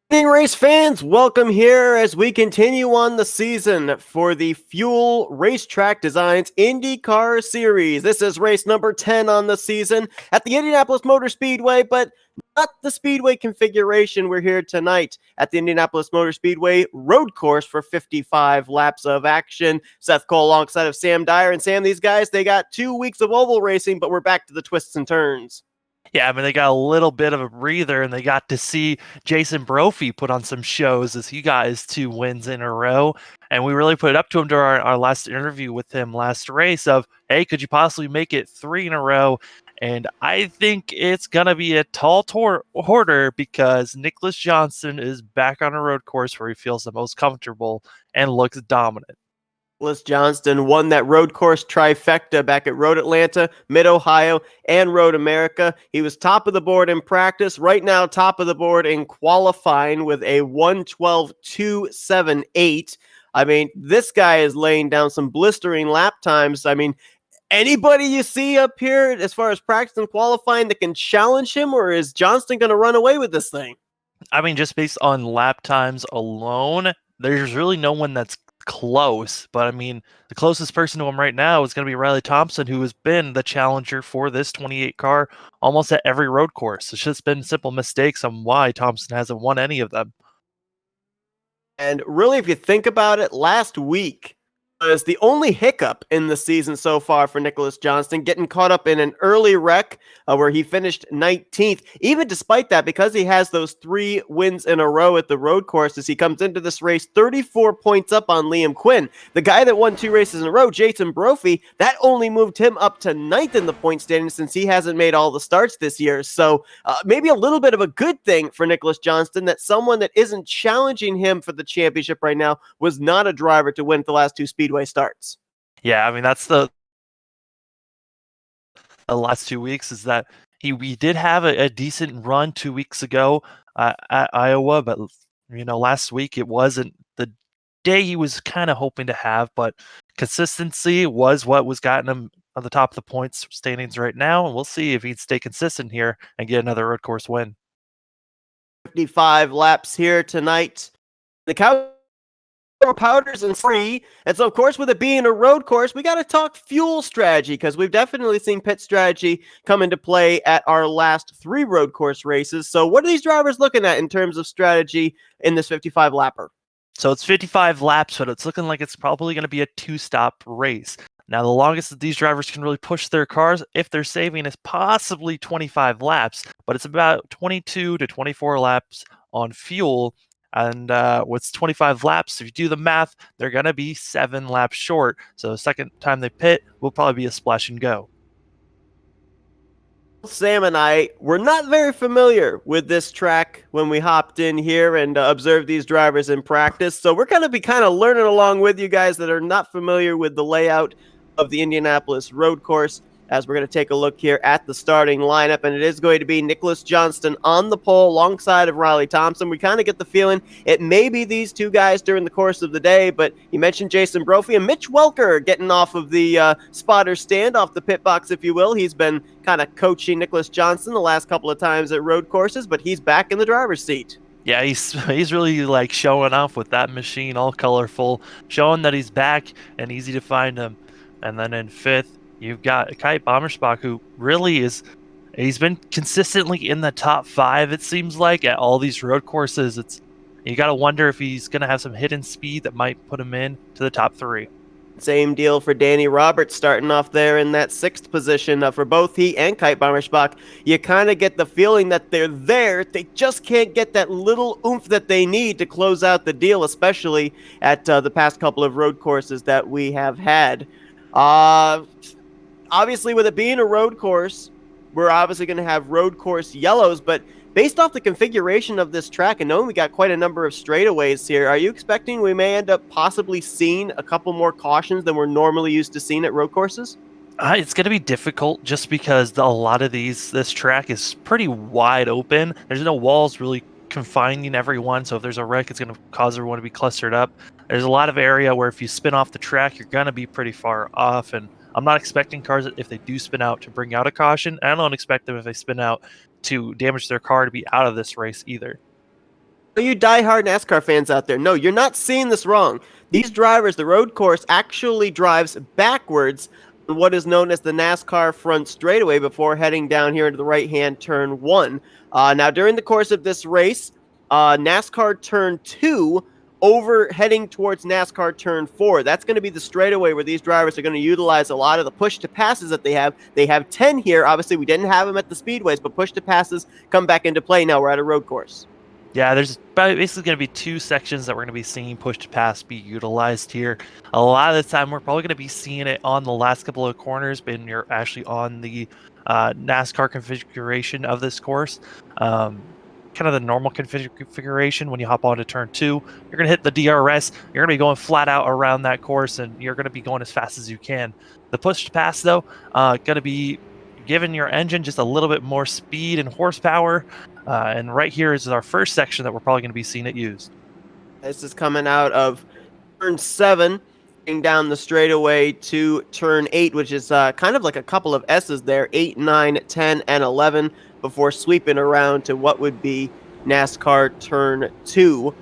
Evening, race fans, welcome here as we continue on the season for the Fuel Racetrack Designs IndyCar Series. This is race number 10 on the season at the Indianapolis Motor Speedway, but not the Speedway configuration. We're here tonight at the Indianapolis Motor Speedway road course for 55 laps of action. Seth Cole alongside of Sam Dyer. And Sam, these guys, they got 2 weeks of oval racing, but we're back to the twists and turns. Yeah, I mean, they got a little bit of a breather, and they got to see Jason Brophy put on some shows as he got his 2 wins in a row. And we really put it up to him during our last interview with him last race of, hey, could you possibly make it 3 in a row? And I think it's going to be a tall order because Nicholas Johnston is back on a road course where he feels the most comfortable and looks dominant. Nicholas Johnston won that road course trifecta back at Road Atlanta, Mid-Ohio, and Road America. He was top of the board in practice. Right now, top of the board in qualifying with a 1:12.278. I mean, this guy is laying down some blistering lap times. I mean, anybody you see up here as far as practice and qualifying that can challenge him, or is Johnston going to run away with this thing? I mean, just based on lap times alone, there's really no one that's close. But I mean, the closest person to him right now is going to be Riley Thompson, who has been the challenger for this 28 car almost at every road course. It's just been simple mistakes on why Thompson hasn't won any of them. And really, if you think about it, last week was the only hiccup in the season so far for Nicholas Johnston, getting caught up in an early wreck where he finished 19th. Even despite that, because he has those 3 wins in a row at the road courses, he comes into this race 34 points up on Liam Quinn. The guy that won 2 races in a row, Jason Brophy, that only moved him up to 9th in the point standing since he hasn't made all the starts this year. So maybe a little bit of a good thing for Nicholas Johnston that someone that isn't challenging him for the championship right now was not a driver to win the last 2 Speedway starts. Yeah, I mean, that's the last 2 weeks is that we did have a decent run 2 weeks ago at Iowa, but last week it wasn't the day he was kind of hoping to have, but consistency was what was gotten him on the top of the points standings right now, and we'll see if he'd stay consistent here and get another road course win. 55 laps here tonight. The Cowboys powders and free. And so, of course, with it being a road course, we got to talk fuel strategy because we've definitely seen pit strategy come into play at our last 3 road course races. So what are these drivers looking at in terms of strategy in this 55 lapper? So it's 55 laps, but it's looking like it's probably going to be a 2-stop race. Now, the longest that these drivers can really push their cars, if they're saving, is possibly 25 laps, but it's about 22 to 24 laps on fuel. And with 25 laps, if you do the math, they're going to be 7 laps short. So the second time they pit will probably be a splash and go. Sam and I were not very familiar with this track when we hopped in here and observed these drivers in practice. So we're going to be kind of learning along with you guys that are not familiar with the layout of the Indianapolis road course, as we're going to take a look here at the starting lineup, and it is going to be Nicholas Johnston on the pole alongside of Riley Thompson. We kind of get the feeling it may be these 2 guys during the course of the day, but you mentioned Jason Brophy and Mitch Welker getting off of the spotter stand, off the pit box, if you will. He's been kind of coaching Nicholas Johnston the last couple of times at road courses, but he's back in the driver's seat. Yeah, he's really like showing off with that machine, all colorful, showing that he's back and easy to find him. And then in 5th, you've got Kite Bommersbach, who really he's been consistently in the top 5, it seems like, at all these road courses. You got to wonder if he's going to have some hidden speed that might put him in to the top 3. Same deal for Danny Roberts, starting off there in that 6th position for both he and Kite Bommersbach. You kind of get the feeling that they're there. They just can't get that little oomph that they need to close out the deal, especially at the past couple of road courses that we have had. Obviously, with it being a road course, we're obviously going to have road course yellows, but based off the configuration of this track and knowing we got quite a number of straightaways here, are you expecting we may end up possibly seeing a couple more cautions than we're normally used to seeing at road courses? It's going to be difficult just because a lot of this track is pretty wide open. There's no walls really confining everyone, so if there's a wreck, it's going to cause everyone to be clustered up. There's a lot of area where if you spin off the track, you're going to be pretty far off, and I'm not expecting cars, if they do spin out, to bring out a caution. I don't expect them, if they spin out, to damage their car to be out of this race either. You diehard NASCAR fans out there, no, you're not seeing this wrong. These drivers, the road course actually drives backwards on what is known as the NASCAR front straightaway before heading down here into the right-hand turn 1. Now, during the course of this race, NASCAR turn 2 over heading towards NASCAR turn 4. That's going to be the straightaway where these drivers are going to utilize a lot of the push to passes that they have. They have 10 here. Obviously, we didn't have them at the speedways, but push to passes come back into play now. We're at a road course. Yeah, there's basically going to be two sections that we're going to be seeing push to pass be utilized here. A lot of the time, we're probably going to be seeing it on the last couple of corners, but you're actually on the NASCAR configuration of this course. Kind of the normal configuration when you hop onto turn 2. You're going to hit the DRS. You're going to be going flat out around that course, and you're going to be going as fast as you can. The push to pass, though, going to be giving your engine just a little bit more speed and horsepower. And right here is our first section that we're probably going to be seeing it used. This is coming out of turn 7, getting down the straightaway to turn 8, which is kind of like a couple of S's there, 8, 9, 10, and 11, before sweeping around to what would be NASCAR turn 2.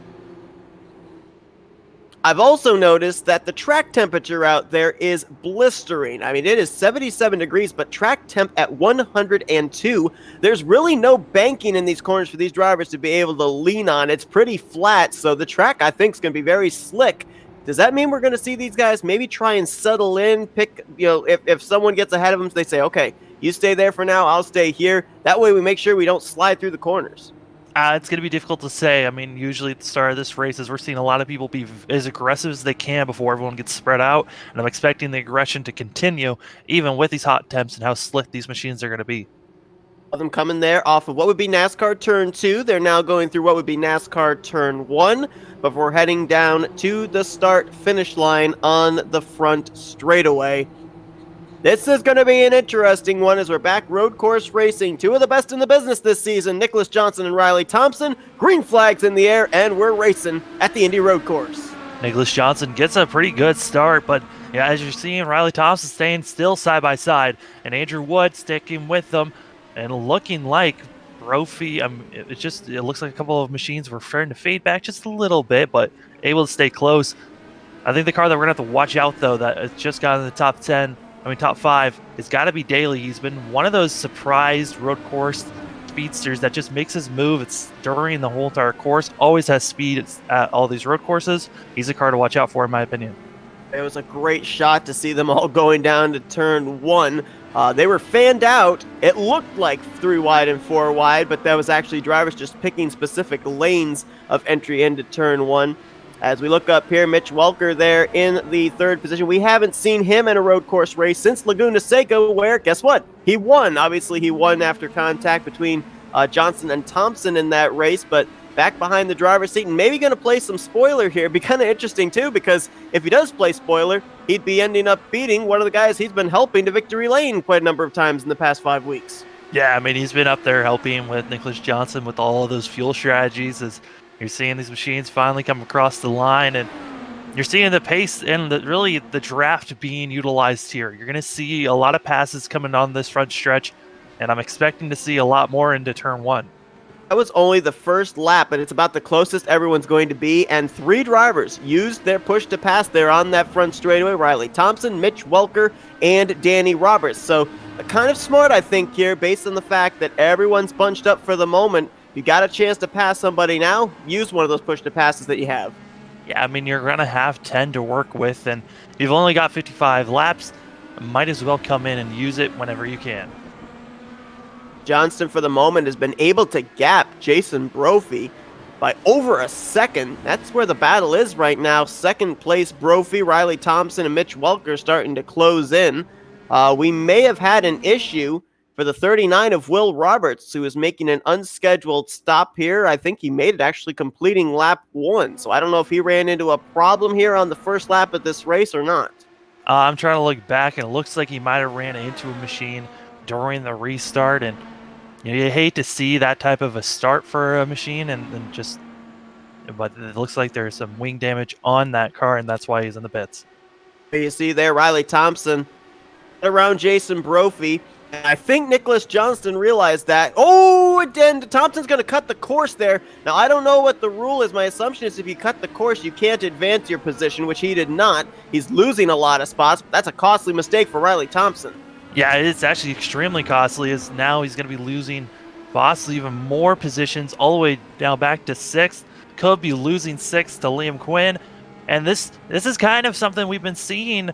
I've also noticed that the track temperature out there is blistering. I mean, it is 77 degrees, but track temp at 102. There's really no banking in these corners for these drivers to be able to lean on. It's pretty flat, so the track, I think, is going to be very slick. Does that mean we're going to see these guys maybe try and settle in, pick, if someone gets ahead of them, they say, okay, you stay there for now, I'll stay here. That way we make sure we don't slide through the corners. It's going to be difficult to say. I mean, usually at the start of this race, we're seeing a lot of people be as aggressive as they can before everyone gets spread out, and I'm expecting the aggression to continue, even with these hot temps and how slick these machines are going to be. Of them coming there off of what would be NASCAR turn 2. They're now going through what would be NASCAR turn 1 before heading down to the start-finish line on the front straightaway. This is going to be an interesting one as we're back road course racing. Two of the best in the business this season, Nicholas Johnson and Riley Thompson. Green flags in the air, and we're racing at the Indy road course. Nicholas Johnson gets a pretty good start, but yeah, as you're seeing, Riley Thompson staying still side by side, and Andrew Wood sticking with them, and looking like Brophy. It looks like a couple of machines were starting to fade back just a little bit, but able to stay close. I think the car that we're going to have to watch out, though, that has just got in the top 5, it's got to be Daly. He's been one of those surprise road course speedsters that just makes his move. It's during the whole entire course, always has speed at all these road courses. He's a car to watch out for, in my opinion. It was a great shot to see them all going down to turn 1. They were fanned out. It looked like 3 wide and 4 wide, but that was actually drivers just picking specific lanes of entry into turn 1. As we look up here, Mitch Welker there in the 3rd position. We haven't seen him in a road course race since Laguna Seca, where, guess what? He won. Obviously, he won after contact between Johnson and Thompson in that race, but back behind the driver's seat and maybe going to play some spoiler here. Be kind of interesting, too, because if he does play spoiler, he'd be ending up beating one of the guys he's been helping to victory lane quite a number of times in the past 5 weeks. Yeah, I mean, he's been up there helping with Nicholas Johnson with all of those fuel strategies as you're seeing these machines finally come across the line, and you're seeing the pace and really the draft being utilized here. You're going to see a lot of passes coming on this front stretch, and I'm expecting to see a lot more into turn 1. That was only the first lap, but it's about the closest everyone's going to be, and 3 drivers used their push to pass there on that front straightaway. Riley Thompson, Mitch Welker, and Danny Roberts. So kind of smart, I think, here, based on the fact that everyone's bunched up for the moment. You got a chance to pass somebody now, use one of those push to passes that you have. Yeah, I mean, you're going to have 10 to work with, and you've only got 55 laps. Might as well come in and use it whenever you can. Johnston, for the moment, has been able to gap Jason Brophy by over a second. That's where the battle is right now. 2nd place Brophy, Riley Thompson, and Mitch Welker starting to close in. We may have had an issue for the 39 of Will Roberts, who is making an unscheduled stop here. I think he made it actually completing lap 1. So I don't know if he ran into a problem here on the first lap of this race or not. I'm trying to look back, and it looks like he might have ran into a machine during the restart. And you hate to see that type of a start for a machine, but it looks like there's some wing damage on that car, and that's why he's in the pits. You see there, Riley Thompson around Jason Brophy. And I think Nicholas Johnston realized that. Oh, and Thompson's going to cut the course there. Now, I don't know what the rule is. My assumption is if you cut the course, you can't advance your position, which he did not. He's losing a lot of spots, but that's a costly mistake for Riley Thompson. Yeah, it's actually extremely costly, as now he's going to be losing possibly even more positions all the way down back to 6th. Could be losing 6th to Liam Quinn. And this is kind of something we've been seeing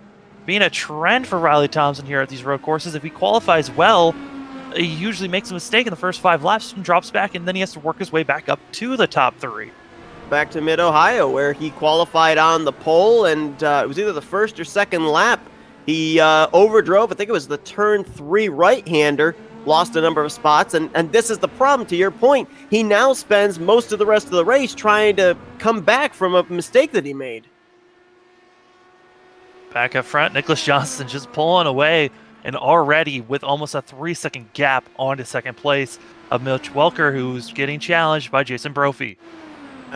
being a trend for Riley Thompson here at these road courses. If he qualifies well, he usually makes a mistake in the first 5 laps and drops back, and then he has to work his way back up to the top 3. Back to Mid-Ohio, where he qualified on the pole, and it was either the first or second lap. He overdrove, I think it was the turn 3 right-hander, lost a number of spots, and this is the problem, to your point. He now spends most of the rest of the race trying to come back from a mistake that he made. Back up front, Nicholas Johnston just pulling away, and already with almost a 3-second gap onto second place of Mitch Welker, who's getting challenged by Jason Brophy.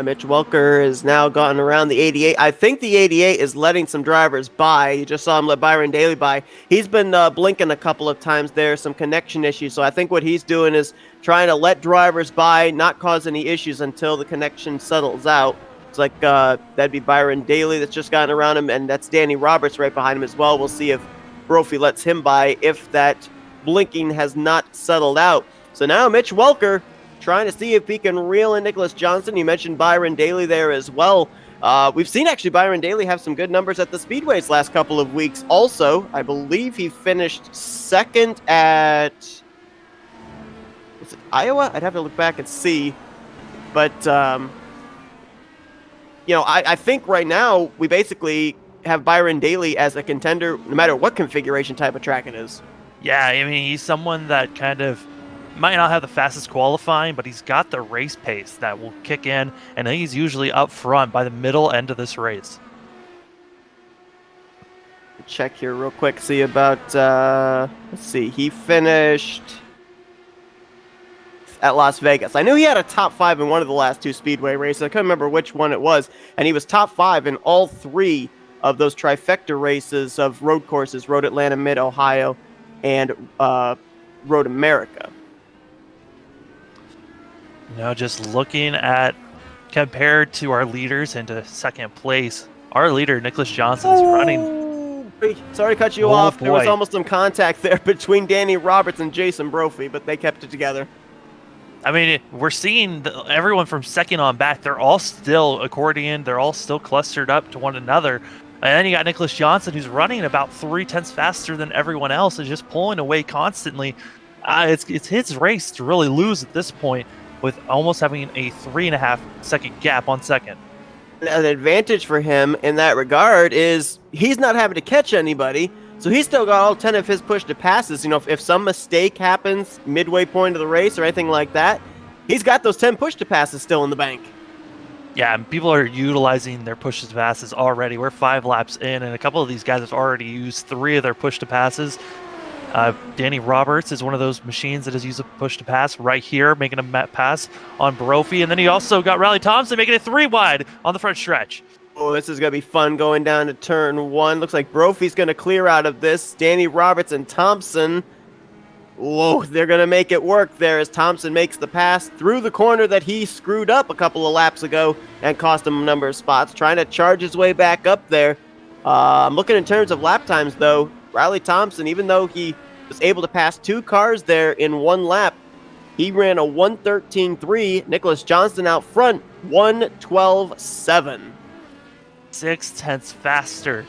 Mitch Welker has now gotten around the 88. I think the 88 is letting some drivers by. You just saw him let Byron Daly by. He's been blinking a couple of times there, some connection issues. So I think what he's doing is trying to let drivers by, not cause any issues until the connection settles out. It's like that'd be Byron Daly that's just gotten around him, and that's Danny Roberts right behind him as well. We'll see if Brophy lets him by if that blinking has not settled out. So now Mitch Welker trying to see if he can reel in Nicholas Johnston. You mentioned Byron Daly there as well. We've seen actually Byron Daly have some good numbers at the Speedways last couple of weeks. Also, I believe he finished second at was it Iowa? I'd have to look back and see. But I think right now we basically have Byron Daly as a contender no matter what configuration type of track it is. Yeah, I mean, he's someone that kind of might not have the fastest qualifying, but he's got the race pace that will kick in, and he's usually up front by the middle end of this race. Check here real quick, see about, let's see, he finished at Las Vegas. I knew he had a top 5 in one of the last 2 Speedway races. I couldn't remember which one it was, and he was top 5 in all 3 of those trifecta races of road courses, Road Atlanta, Mid-Ohio, and Road America. Just looking at, compared to our leaders into second place, our leader, Nicholas Johnston, is running. Sorry to cut you off. Boy. There was almost some contact there between Danny Roberts and Jason Brophy, but they kept it together. I mean, we're seeing everyone from second on back. They're all still accordion. They're all still clustered up to one another. And then you got Nicholas Johnston, who's running about 0.3 faster than everyone else, and just pulling away constantly. It's his race to really lose at this point, with almost having a 3.5 second gap on second. An advantage for him in that regard is he's not having to catch anybody, so he's still got all 10 of his push to passes. If some mistake happens midway point of the race or anything like that, he's got those 10 push to passes still in the bank. Yeah, and people are utilizing their push to passes already. We're 5 laps in, and a couple of these guys have already used 3 of their push to passes. Danny Roberts is one of those machines that has used a push to pass right here, making a pass on Brophy. And then he also got Riley Thompson making it 3 wide on the front stretch. Oh, this is going to be fun going down to turn 1. Looks like Brophy's going to clear out of this. Danny Roberts and Thompson. Whoa, they're going to make it work there as Thompson makes the pass through the corner that he screwed up a couple of laps ago and cost him a number of spots. Trying to charge his way back up there. I'm looking in terms of lap times, though. Riley Thompson, even though he was able to pass 2 cars there in 1 lap, he ran a 1:13.3. Nicholas Johnston out front, 1:12.7. 0.6 faster.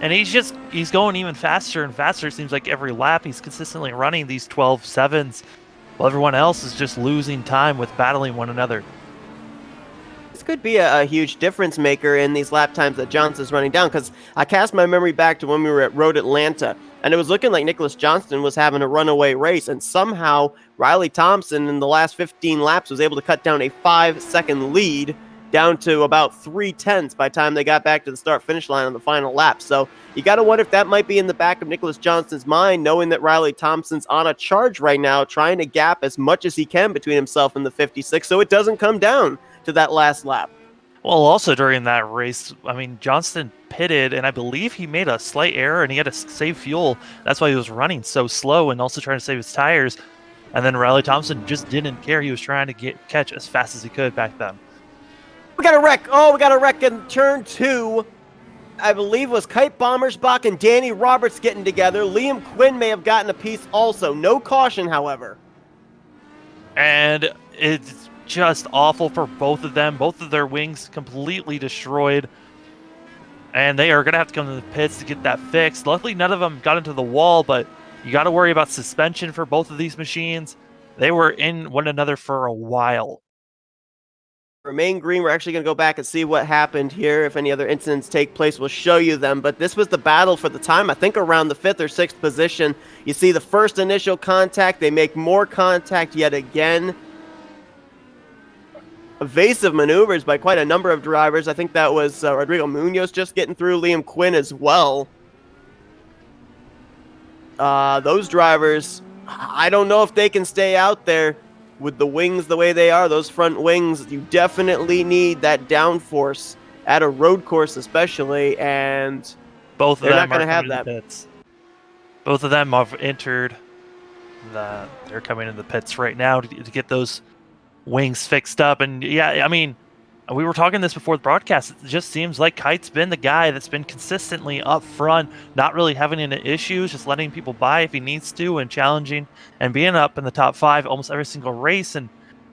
And he's going even faster and faster. It seems like every lap he's consistently running these 12.7s, while everyone else is just losing time with battling one another. This could be a huge difference maker in these lap times that Johnston's running down, because I cast my memory back to when we were at Road Atlanta, and it was looking like Nicholas Johnston was having a runaway race, and somehow Riley Thompson in the last 15 laps was able to cut down a 5-second lead down to about 0.3 by the time they got back to the start-finish line on the final lap. So you got to wonder if that might be in the back of Nicholas Johnston's mind, knowing that Riley Thompson's on a charge right now, trying to gap as much as he can between himself and the 56, so it doesn't come down to that last lap. Well, also during that race, I mean, Johnston pitted, and I believe he made a slight error, and he had to save fuel. That's why he was running so slow and also trying to save his tires. And then Riley Thompson just didn't care. He was trying to catch as fast as he could back then. We got a wreck. Oh, we got a wreck in turn 2. I believe was Kite Bommersbach and Danny Roberts getting together. Liam Quinn may have gotten a piece also. No caution, however. And it's just awful for both of them. Both of their wings completely destroyed. And they are going to have to come to the pits to get that fixed. Luckily, none of them got into the wall, but you got to worry about suspension for both of these machines. They were in one another for a while. Remain green. We're actually going to go back and see what happened here. If any other incidents take place, we'll show you them. But this was the battle for the time, I think around the 5th or 6th position. You see the first initial contact. They make more contact yet again. Evasive maneuvers by quite a number of drivers. I think that was Rodrigo Munoz just getting through, Liam Quinn as well. Those drivers, I don't know if they can stay out there with the wings the way they are. Those front wings, you definitely need that downforce at a road course especially, and both of they're them not going to are have coming that. to the pits. Both of them have entered. They're coming in the pits right now to get those wings fixed up. And yeah, I mean, we were talking this before the broadcast. It just seems like Kite's been the guy that's been consistently up front, not really having any issues, just letting people by if he needs to and challenging and being up in the top 5 almost every single race. And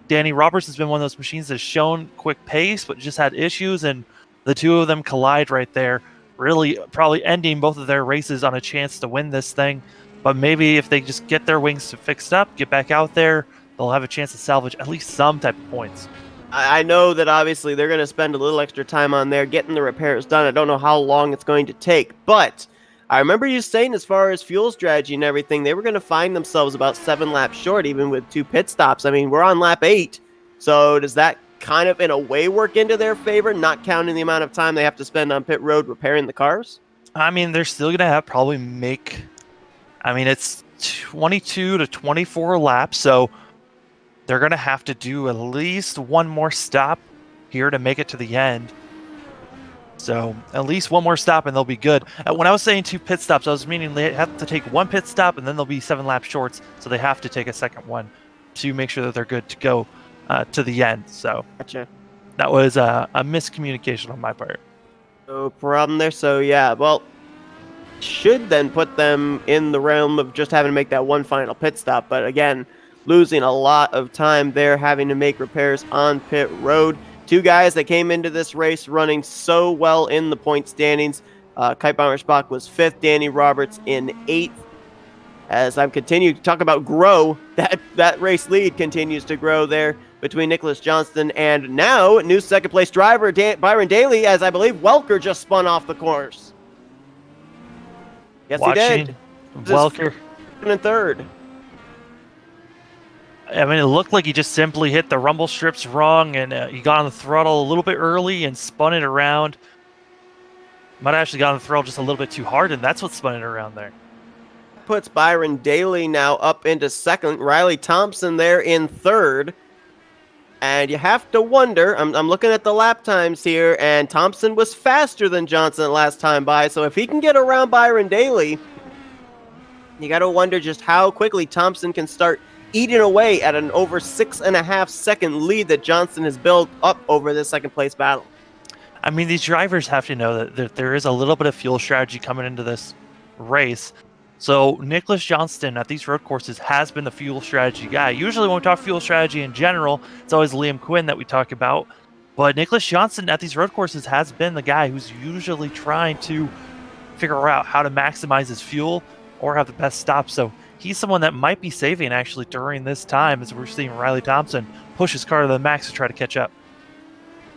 Danny Roberts has been one of those machines that's shown quick pace, but just had issues. And the two of them collide right there, really probably ending both of their races on a chance to win this thing. But maybe if they just get their wings fixed up, get back out there, they'll have a chance to salvage at least some type of points. I know that obviously they're going to spend a little extra time on there getting the repairs done. I don't know how long it's going to take, but I remember you saying as far as fuel strategy and everything, they were going to find themselves about 7 laps short, even with 2 pit stops. I mean, we're on lap 8, so does that kind of in a way work into their favor, not counting the amount of time they have to spend on pit road repairing the cars? I mean, they're still going to have probably it's 22 to 24 laps, so they're going to have to do at least one more stop here to make it to the end. So at least one more stop and they'll be good. When I was saying 2 pit stops, I was meaning they have to take 1 pit stop and then they'll be 7 laps shorts. So they have to take a second one to make sure that they're good to go to the end. So Gotcha. That was a miscommunication on my part. No problem there. So yeah, well, should then put them in the realm of just having to make that one final pit stop. But again, losing a lot of time there, having to make repairs on pit road. 2 guys that came into this race running so well in the point standings. Kite Bommersbach was 5th, Danny Roberts in 8th. As I've continued to talk about grow, that race lead continues to grow there between Nicholas Johnston and now new second place driver Byron Daly, as I believe Welker just spun off the course. Yes, he did. Welker in 3rd. I mean, it looked like he just simply hit the rumble strips wrong, and he got on the throttle a little bit early and spun it around. Might have actually got on the throttle just a little bit too hard, and that's what spun it around there. Puts Byron Daly now up into 2nd. Riley Thompson there in 3rd. And you have to wonder, I'm looking at the lap times here, and Thompson was faster than Johnson last time by, so if he can get around Byron Daly, you got to wonder just how quickly Thompson can start eating away at an over 6.5 second lead that Johnson has built up over this second place battle. I mean, these drivers have to know that there is a little bit of fuel strategy coming into this race. So Nicholas Johnston at these road courses has been the fuel strategy guy. Usually when we talk fuel strategy in general, it's always Liam Quinn that we talk about. But Nicholas Johnston at these road courses has been the guy who's usually trying to figure out how to maximize his fuel or have the best stop. So he's someone that might be saving actually during this time as we're seeing Riley Thompson push his car to the max to try to catch up.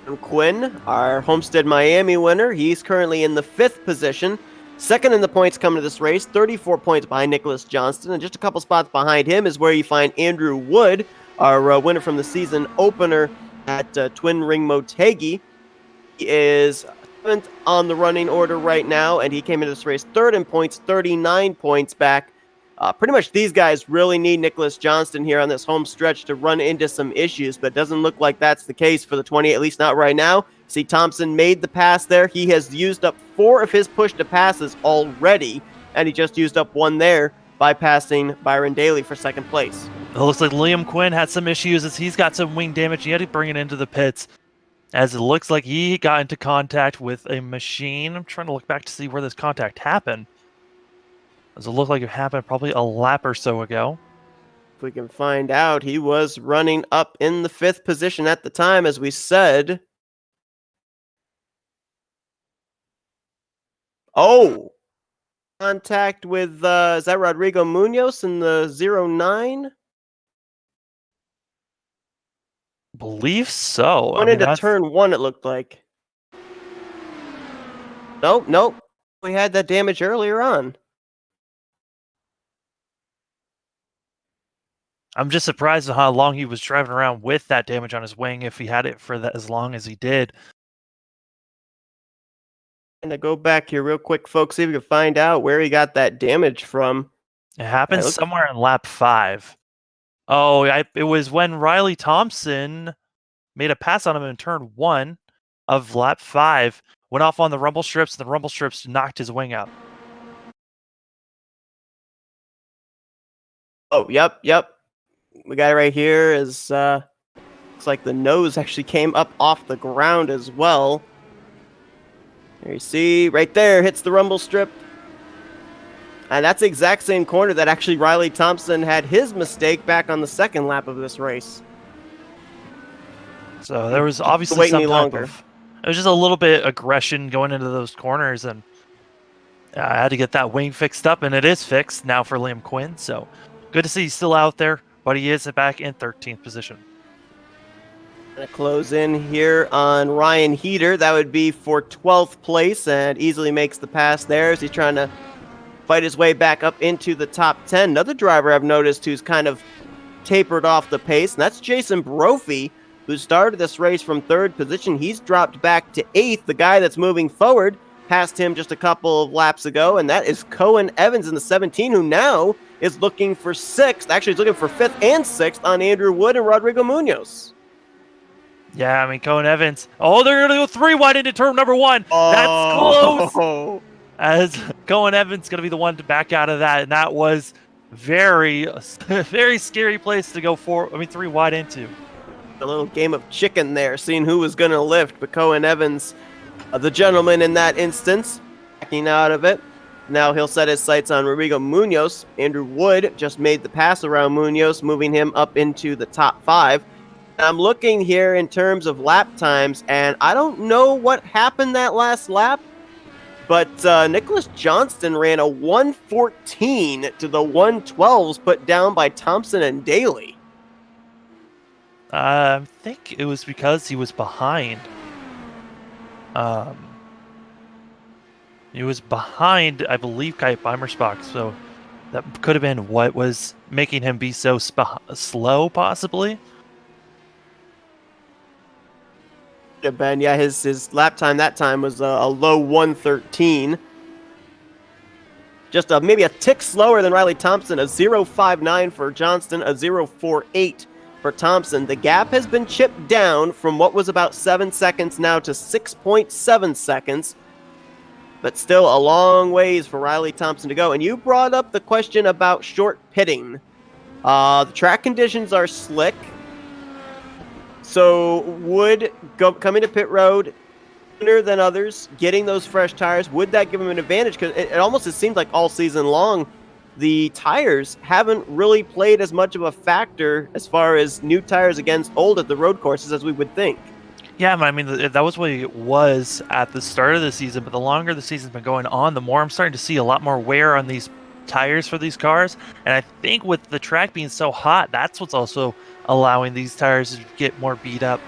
And Quinn, our Homestead Miami winner, he's currently in the 5th position. 2nd in the points coming to this race, 34 points behind Nicholas Johnston. And just a couple spots behind him is where you find Andrew Wood, our winner from the season opener at Twin Ring Motegi. He is 7th on the running order right now, and he came into this race 3rd in points, 39 points back. Pretty much these guys really need Nicholas Johnston here on this home stretch to run into some issues, but it doesn't look like that's the case for the 20, at least not right now. See, Thompson made the pass there. He has used up 4 of his push to passes already, and he just used up 1 there by passing Byron Daly for second place. It looks like Liam Quinn had some issues as he's got some wing damage. He had to bring it into the pits, as it looks like he got into contact with a machine. I'm trying to look back to see where this contact happened. Does it look like it happened probably a lap or so ago? If we can find out, he was running up in the 5th position at the time, as we said. Oh! Contact with, is that Rodrigo Munoz in the 09? Believe so. Went into turn 1, it looked like. Nope. We had that damage earlier on. I'm just surprised at how long he was driving around with that damage on his wing, if he had it for that as long as he did. And to go back here real quick, folks, see if we can find out where he got that damage from. It happened somewhere in lap 5. Oh, it was when Riley Thompson made a pass on him in turn 1 of lap 5, went off on the rumble strips, and the rumble strips knocked his wing out. Oh, yep. We got it right here. Is looks like the nose actually came up off the ground as well. There you see, right there, hits the rumble strip. And that's the exact same corner that actually Riley Thompson had his mistake back on the 2nd lap of this race. So there was obviously some type of, it was just a little bit aggression going into those corners, and I had to get that wing fixed up, and it is fixed now for Liam Quinn. So good to see he's still out there, but he is back in 13th position. Gonna close in here on Ryan Heater. That would be for 12th place, and easily makes the pass there as he's trying to fight his way back up into the top 10. Another driver I've noticed who's kind of tapered off the pace, and that's Jason Brophy, who started this race from 3rd position. He's dropped back to 8th. The guy that's moving forward passed him just a couple of laps ago, and that is Cohen Evans in the 17, who now is looking for 6th. Actually, he's looking for 5th and 6th on Andrew Wood and Rodrigo Munoz. Yeah, I mean, Cohen Evans. Oh, they're going to go 3 wide into turn number 1. That's close. As Cohen Evans going to be the one to back out of that. And that was very scary place to go 3 wide into. A little game of chicken there, seeing who was going to lift. But Cohen Evans, the gentleman in that instance, backing out of it. Now he'll set his sights on Rodrigo Munoz. Andrew Wood just made the pass around Munoz, moving him up into the top 5. I'm looking here in terms of lap times, and I don't know what happened that last lap, but Nicholas Johnston ran a 1:14 to the 1:12s put down by Thompson and Daly. I think it was because he was behind. He was behind, I believe, Kai Beimersbach, so that could have been what was making him be so slow, possibly. Have been, yeah, his lap time that time was a low 1:13. Just maybe a tick slower than Riley Thompson, a 0.59 for Johnston, a 0.48 for Thompson. The gap has been chipped down from what was about 7 seconds now to 6.7 seconds, but still a long ways for Riley Thompson to go. And you brought up the question about short pitting. The track conditions are slick. So Wood coming to pit road sooner than others, getting those fresh tires, would that give him an advantage? Because it almost has seemed like all season long, the tires haven't really played as much of a factor as far as new tires against old at the road courses as we would think. Yeah, I mean, that was what it was at the start of the season, but the longer the season's been going on, the more I'm starting to see a lot more wear on these tires for these cars. And I think with the track being so hot, that's what's also allowing these tires to get more beat up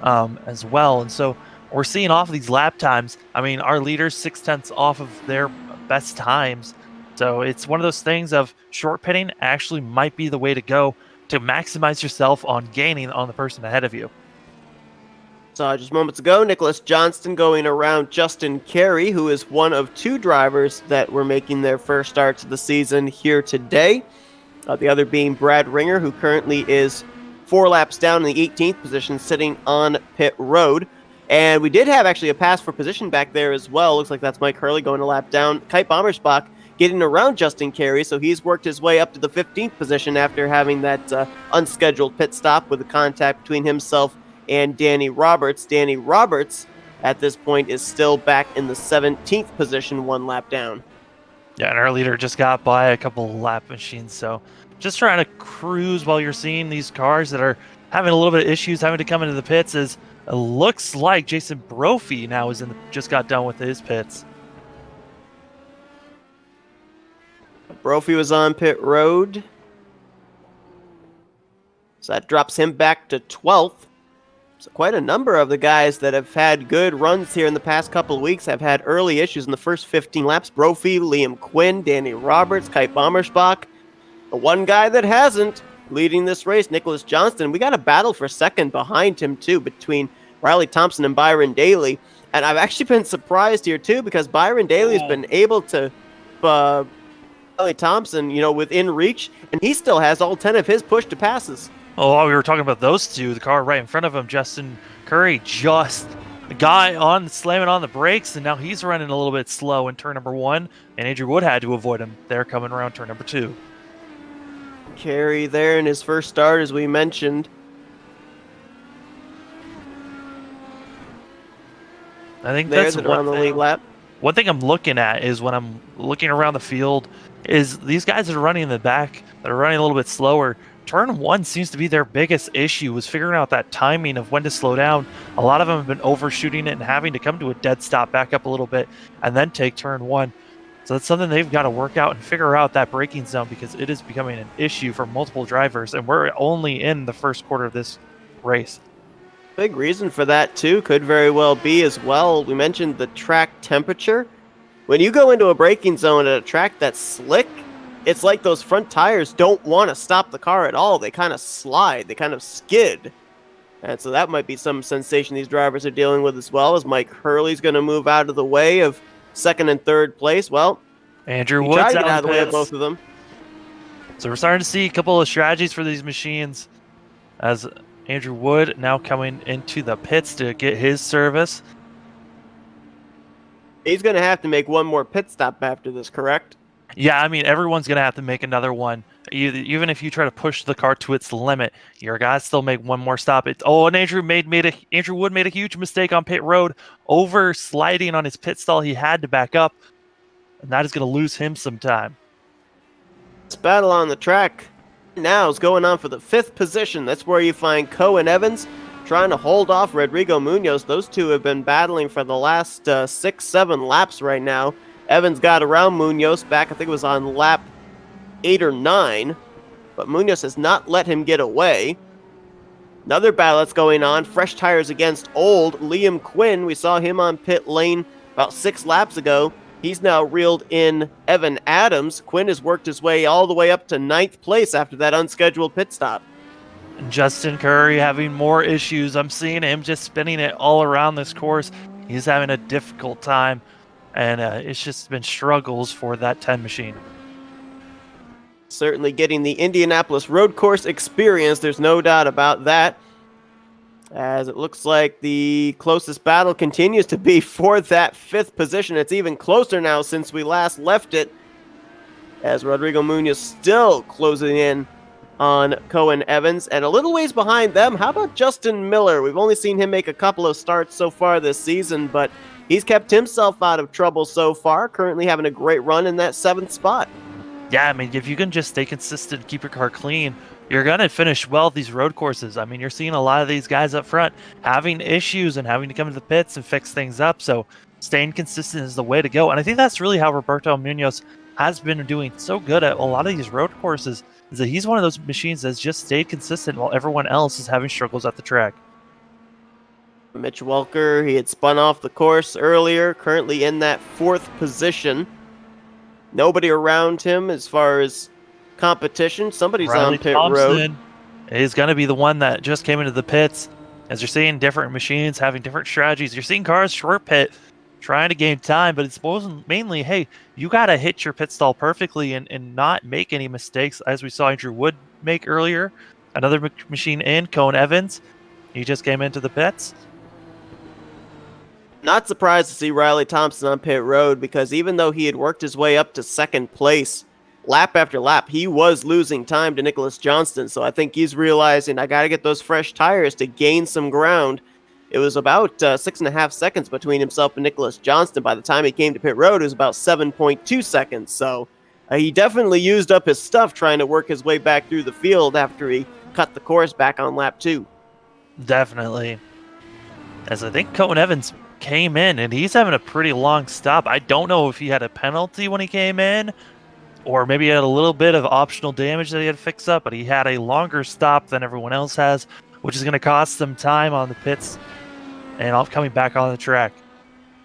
as well. And so we're seeing off of these lap times. I mean, our leaders 0.6 off of their best times. So it's one of those things of short pitting actually might be the way to go to maximize yourself on gaining on the person ahead of you. So just moments ago, Nicholas Johnston going around Justin Carey, who is one of 2 drivers that were making their first starts of the season here today. The other being Brad Ringer, who currently is 4 laps down in the 18th position, sitting on pit road. And we did have actually a pass for position back there as well. Looks like that's Mike Hurley going a lap down. Kite Bommersbach getting around Justin Carey, so he's worked his way up to the 15th position after having that unscheduled pit stop with the contact between himself and Danny Roberts. Danny Roberts, at this point, is still back in the 17th position, one lap down. Yeah, and our leader just got by a couple lap machines, so just trying to cruise while you're seeing these cars that are having a little bit of issues having to come into the pits. Is it looks like Jason Brophy now just got done with his pits. Brophy was on pit road, so that drops him back to 12th. So quite a number of the guys that have had good runs here in the past couple of weeks have had early issues in the first 15 laps. Brophy, Liam Quinn, Danny Roberts, Kite Bommersbach. The one guy that hasn't leading this race, Nicholas Johnston. We got a battle for second behind him too between Riley Thompson and Byron Daly. And I've actually been surprised here too because Byron Daly has been able to Riley Thompson, within reach, and he still has all 10 of his push to passes. Oh, while we were talking about those two, the car right in front of him, Justin Curry, just the guy slamming on the brakes, and now he's running a little bit slow in turn number 1, and Andrew Wood had to avoid him there coming around turn number 2. Carey there in his first start, as we mentioned. I think that's on the lead lap. One thing I'm looking at is when I'm looking around the field is these guys that are running in the back, that are running a little bit slower. Turn 1 seems to be their biggest issue, was figuring out that timing of when to slow down. A lot of them have been overshooting it and having to come to a dead stop, back up a little bit, and then take turn 1. So that's something they've got to work out and figure out, that braking zone, because it is becoming an issue for multiple drivers, and we're only in the first quarter of this race. Big reason for that, too, could very well be as well. We mentioned the track temperature. When you go into a braking zone at a track that's slick, it's like those front tires don't want to stop the car at all. They kind of slide. They kind of skid. And so that might be some sensation these drivers are dealing with as well, as Mike Hurley's going to move out of the way of second and third place. Well, Andrew Wood's Wood's out of the way of both of them. So we're starting to see a couple of strategies for these machines, as Andrew Wood now coming into the pits to get his service. He's going to have to make one more pit stop after this, correct? Yeah, I mean, everyone's going to have to make another one. Even if you try to push the car to its limit, your guys still make one more stop. And Andrew Wood made a huge mistake on pit road, over sliding on his pit stall. He had to back up, and that is going to lose him some time. This battle on the track now is going on for the 5th position. That's where you find Cohen Evans trying to hold off Rodrigo Munoz. Those two have been battling for the last 6-7 laps right now. Evans got around Munoz back, I think it was on lap 8 or 9, but Munoz has not let him get away. Another battle that's going on, fresh tires against old. Liam Quinn, we saw him on pit lane about 6 laps ago. He's now reeled in Evan Adams. Quinn has worked his way all the way up to 9th place after that unscheduled pit stop. Justin Curry having more issues. I'm seeing him just spinning it all around this course. He's having a difficult time, and it's just been struggles for that 10 machine. Certainly getting the Indianapolis road course experience, there's no doubt about that. As it looks like the closest battle continues to be for that 5th position. It's even closer now since we last left it, as Rodrigo Munoz still closing in on Cohen Evans, and a little ways behind them, how about Justin Miller? We've only seen him make a couple of starts so far this season, but he's kept himself out of trouble so far, currently having a great run in that 7th spot. Yeah, I mean, if you can just stay consistent, keep your car clean, you're going to finish well at these road courses. I mean, you're seeing a lot of these guys up front having issues and having to come to the pits and fix things up, so staying consistent is the way to go. And I think that's really how Roberto Munoz has been doing so good at a lot of these road courses, is that he's one of those machines that's just stayed consistent while everyone else is having struggles at the track. Mitch Welker, he had spun off the course earlier, currently in that 4th position. Nobody around him as far as competition. Somebody's Riley on pit Thompson road. Is going to be the one that just came into the pits. As you're seeing different machines having different strategies, you're seeing cars short pit trying to gain time, but it's mainly, hey, you got to hit your pit stall perfectly and not make any mistakes, as we saw Andrew Wood make earlier. Another machine in, Cohen Evans. He just came into the pits. Not surprised to see Riley Thompson on pit road because even though he had worked his way up to second place lap after lap, he was losing time to Nicholas Johnston. So I think he's realizing I got to get those fresh tires to gain some ground. It was about 6.5 seconds between himself and Nicholas Johnston. By the time he came to pit road, it was about 7.2 seconds. So he definitely used up his stuff trying to work his way back through the field after he cut the course back on lap 2. Definitely. As I think Cohen Evans came in, and he's having a pretty long stop. I don't know if he had a penalty when he came in, or maybe he had a little bit of optional damage that he had to fix up, but he had a longer stop than everyone else has, which is going to cost them time on the pits and coming back on the track.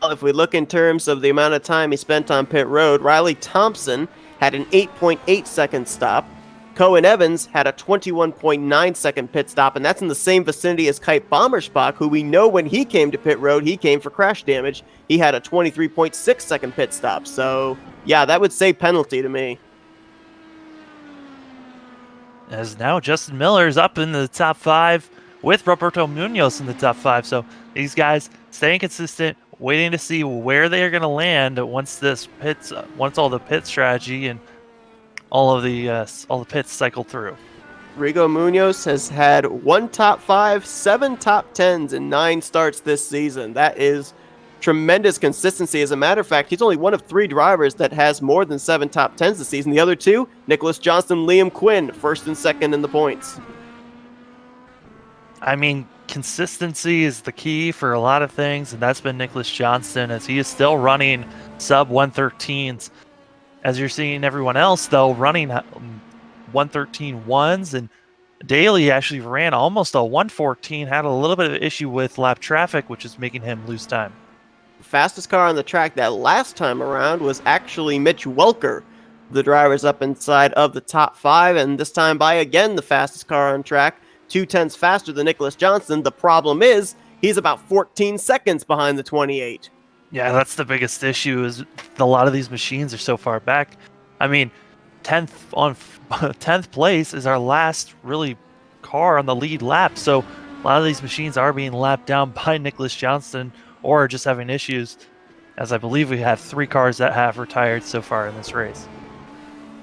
Well, if we look in terms of the amount of time he spent on pit road, Riley Thompson had an 8.8 second stop. Cohen Evans had a 21.9 second pit stop, and that's in the same vicinity as Kite Bommersbach, who we know when he came to pit road, he came for crash damage. He had a 23.6 second pit stop. So, yeah, that would say penalty to me. As now Justin Miller is up in the top 5 with Roberto Munoz in the top 5. So these guys staying consistent, waiting to see where they are going to land once all the pit strategy and all the pits cycle through. Rigo Munoz has had 1 top 5, 7 top 10s, and 9 starts this season. That is tremendous consistency. As a matter of fact, he's only one of 3 drivers that has more than 7 top 10s this season. The other 2, Nicholas Johnston, Liam Quinn, first and second in the points. I mean, consistency is the key for a lot of things, and that's been Nicholas Johnston, as he is still running sub 113s. As you're seeing everyone else, though, running 113 ones, and Daly actually ran almost a 114, had a little bit of an issue with lap traffic, which is making him lose time. Fastest car on the track that last time around was actually Mitch Welker, the drivers up inside of the top 5, and this time by again the fastest car on track, 2/10 faster than Nicholas Johnston. The problem is he's about 14 seconds behind the 28. Yeah, that's the biggest issue, is a lot of these machines are so far back. I mean, 10th place is our last really car on the lead lap, so a lot of these machines are being lapped down by Nicholas Johnston or just having issues, as I believe we have 3 cars that have retired so far in this race.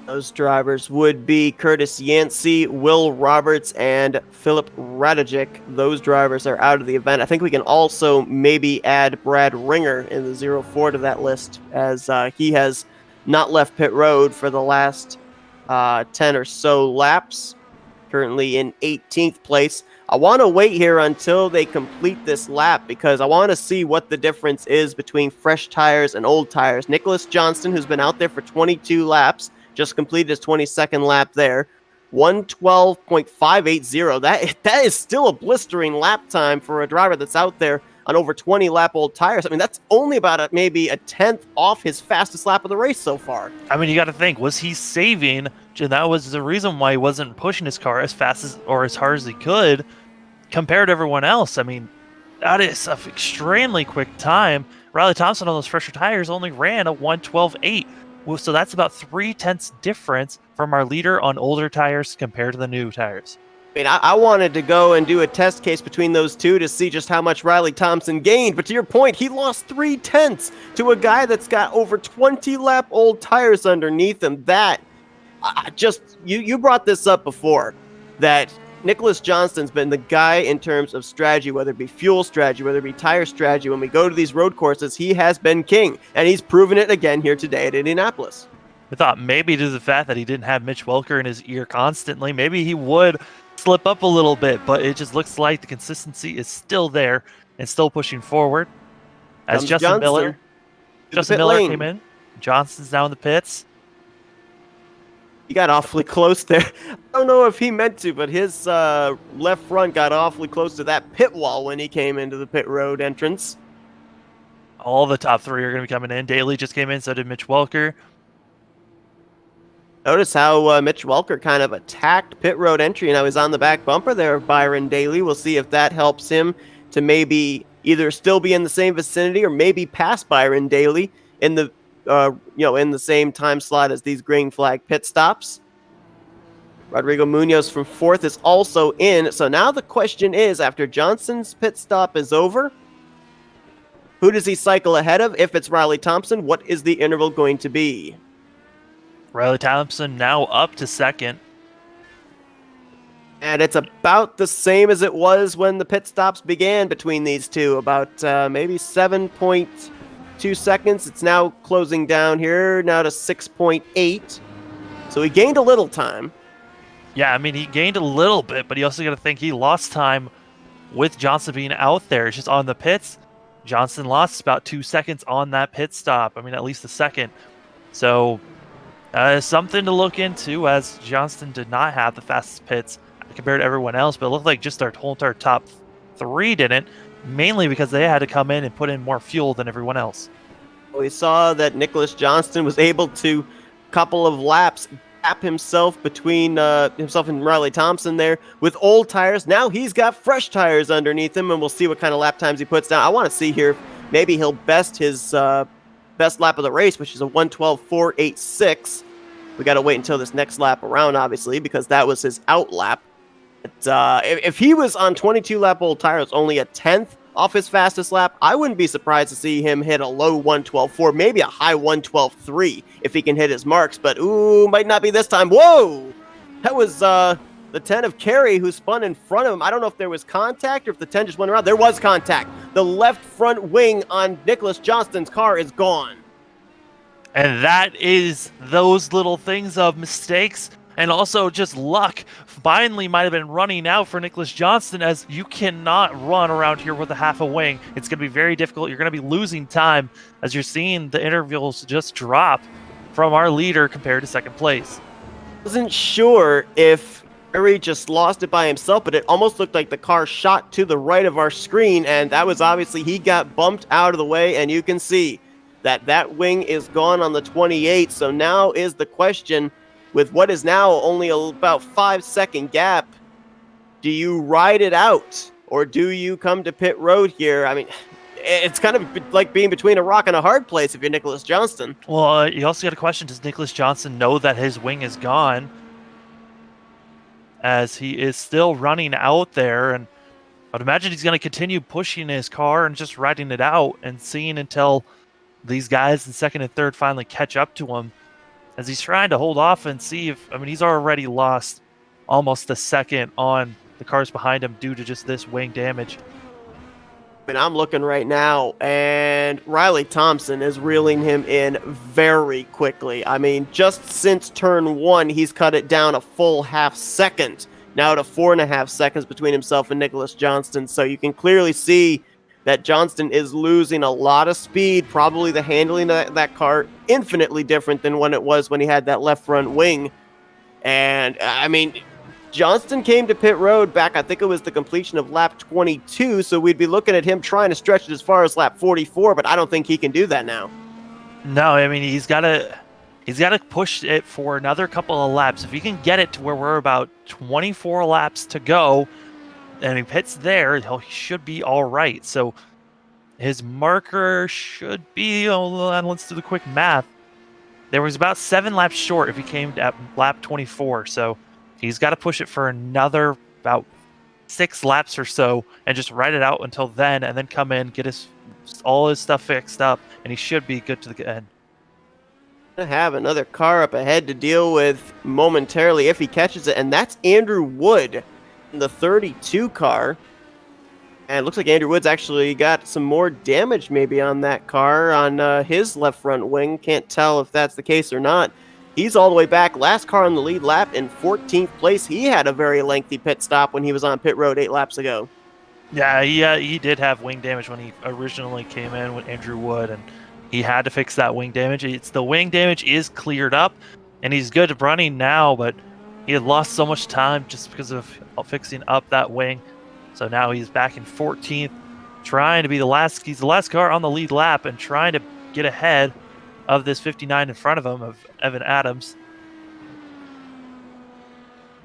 Those drivers would be Curtis Yancey, Will Roberts, and Philip Radajic. Those drivers are out of the event. I think we can also maybe add Brad Ringer in the 04 to that list, as he has not left pit road for the last 10 or so laps, currently in 18th place. I want to wait here until they complete this lap because I want to see what the difference is between fresh tires and old tires. Nicholas Johnston, who's been out there for 22 laps, just completed his 22nd lap there. 112.580. That is still a blistering lap time for a driver that's out there on over 20 lap old tires. I mean, that's only about maybe a 10th off his fastest lap of the race so far. I mean, you got to think, was he saving? And that was the reason why he wasn't pushing his car as fast as or as hard as he could compared to everyone else. I mean, that is an extremely quick time. Riley Thompson on those fresher tires only ran a 112.8. So that's about 0.3 difference from our leader on older tires compared to the new tires. I mean, I wanted to go and do a test case between those two to see just how much Riley Thompson gained. But to your point, he lost 0.3 to a guy that's got over 20 lap old tires underneath him. That you brought this up before, that Nicholas Johnston's been the guy in terms of strategy, whether it be fuel strategy, whether it be tire strategy. When we go to these road courses, he has been king, and he's proven it again here today at Indianapolis. I thought maybe due to the fact that he didn't have Mitch Welker in his ear constantly, maybe he would slip up a little bit, but it just looks like the consistency is still there and still pushing forward. As Justin Miller came in, Johnston's now in the pits. He got awfully close there. I don't know if he meant to, but his left front got awfully close to that pit wall when he came into the pit road entrance. All the top 3 are going to be coming in. Daly just came in, so did Mitch Welker. Notice how Mitch Welker kind of attacked pit road entry. Now he's on the back bumper there of Byron Daly. We'll see if that helps him to maybe either still be in the same vicinity or maybe pass Byron Daly in the in the same time slot as these green flag pit stops. Rodrigo Munoz from 4th is also in. So now the question is, after Johnson's pit stop is over, Who does he cycle ahead of? If it's Riley Thompson, what is the interval going to be? Riley Thompson now up to second. And it's about the same as it was when the pit stops began between these two, about maybe 7.2 seconds. It's now closing down here, now to 6.8. So he gained a little time. Yeah, I mean, he gained a little bit, but you also got to think he lost time with Johnson being out there. It's just on the pits. Johnson lost about 2 seconds on that pit stop. I mean, at least a second. So, something to look into, as Johnston did not have the fastest pits compared to everyone else, but it looked like just their whole entire top 3 didn't, mainly because they had to come in and put in more fuel than everyone else. We saw that Nicholas Johnston was able to, couple of laps, gap himself between himself and Riley Thompson there with old tires. Now he's got fresh tires underneath him, and we'll see what kind of lap times he puts down. I want to see here, maybe he'll best his best lap of the race, which is a 1:12.486. We got to wait until this next lap around, obviously, because that was his out lap. But, if he was on 22-lap old tires, only a 10th off his fastest lap, I wouldn't be surprised to see him hit a low 1:12.4, maybe a high 1:12.3 if he can hit his marks. But, ooh, might not be this time. Whoa! That was the 10 of Carey who spun in front of him. I don't know if there was contact or if the 10 just went around. There was contact. The left front wing on Nicholas Johnston's car is gone. And that is those little things of mistakes and also just luck. Finally might have been running out for Nicholas Johnston, as you cannot run around here with a half a wing. It's going to be very difficult. You're going to be losing time as you're seeing the intervals just drop from our leader compared to second place. Wasn't sure if Carey just lost it by himself, but it almost looked like the car shot to the right of our screen, and that was obviously he got bumped out of the way, and you can see that wing is gone on the 28. So now is the question, with what is now only about 5-second gap, do you ride it out or do you come to pit road here? I mean, it's kind of like being between a rock and a hard place if you're Nicholas Johnston. Well, you also got a question, does Nicholas Johnston know that his wing is gone, as he is still running out there? And I'd imagine he's going to continue pushing his car and just riding it out and seeing until these guys in second and third finally catch up to him, as he's trying to hold off and see if, I mean, he's already lost almost a second on the cars behind him due to just this wing damage. And I'm looking right now, and Riley Thompson is reeling him in very quickly. I mean, just since turn 1, he's cut it down a full half second, now to 4.5 seconds between himself and Nicholas Johnston. So you can clearly see that Johnston is losing a lot of speed. Probably the handling of that car infinitely different than when it was when he had that left front wing. And, I mean, Johnston came to pit road back, I think it was the completion of lap 22, so we'd be looking at him trying to stretch it as far as lap 44, but I don't think he can do that now. No, I mean, he's got to push it for another couple of laps. If he can get it to where we're about 24 laps to go, and he pits there, he should be all right. So his marker should be, let's do the quick math. There was about 7 laps short if he came at lap 24. So he's got to push it for another about 6 laps or so and just ride it out until then, and then come in, get all his stuff fixed up, and he should be good to the end. Have another car up ahead to deal with momentarily if he catches it, and that's Andrew Wood in the 32 car. And it looks like Andrew Wood's actually got some more damage maybe on that car on his left front wing. Can't tell if that's the case or not. He's all the way back. Last car on the lead lap in 14th place. He had a very lengthy pit stop when he was on pit road 8 laps ago. Yeah, he did have wing damage when he originally came in with Andrew Wood, and he had to fix that wing damage. The wing damage is cleared up, and he's good at running now, but he had lost so much time just because of fixing up that wing. So now he's back in 14th, trying to be he's the last car on the lead lap and trying to get ahead of this 59 in front of him of Evan Adams.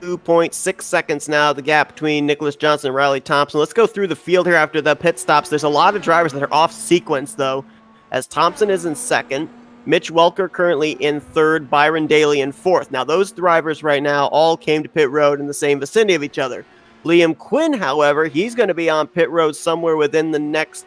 2.6 seconds now, the gap between Nicholas Johnston and Riley Thompson. Let's go through the field here after the pit stops. There's a lot of drivers that are off sequence, though, as Thompson is in second, Mitch Welker currently in third, Byron Daly in fourth. Now, those drivers right now all came to pit road in the same vicinity of each other. Liam Quinn, however, he's going to be on pit road somewhere within the next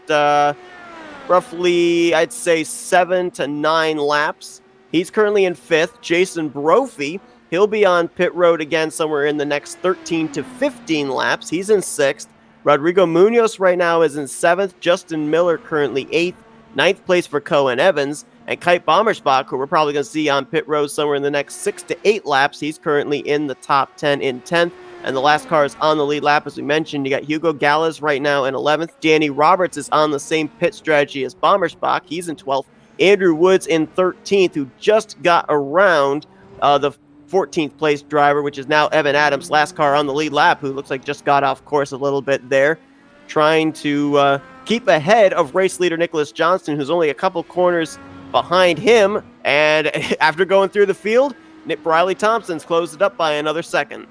roughly, I'd say 7 to 9 laps. He's currently in 5th. Jason Brophy, he'll be on pit road again somewhere in the next 13 to 15 laps. He's in 6th. Rodrigo Munoz right now is in 7th. Justin Miller currently 8th. 9th place for Cohen Evans. And Kite Bommersbach, who we're probably going to see on pit road somewhere in the next 6 to 8 laps. He's currently in the top 10 in 10th. And the last car is on the lead lap, as we mentioned. You got Hugo Gallas right now in 11th. Danny Roberts is on the same pit strategy as Bommersbach. He's in 12th. Andrew Woods in 13th, who just got around the 14th place driver, which is now Evan Adams, last car on the lead lap, who looks like just got off course a little bit there, trying to keep ahead of race leader Nicholas Johnston, who's only a couple corners behind him. And after going through the field, Nick Riley Thompson's closed it up by another second.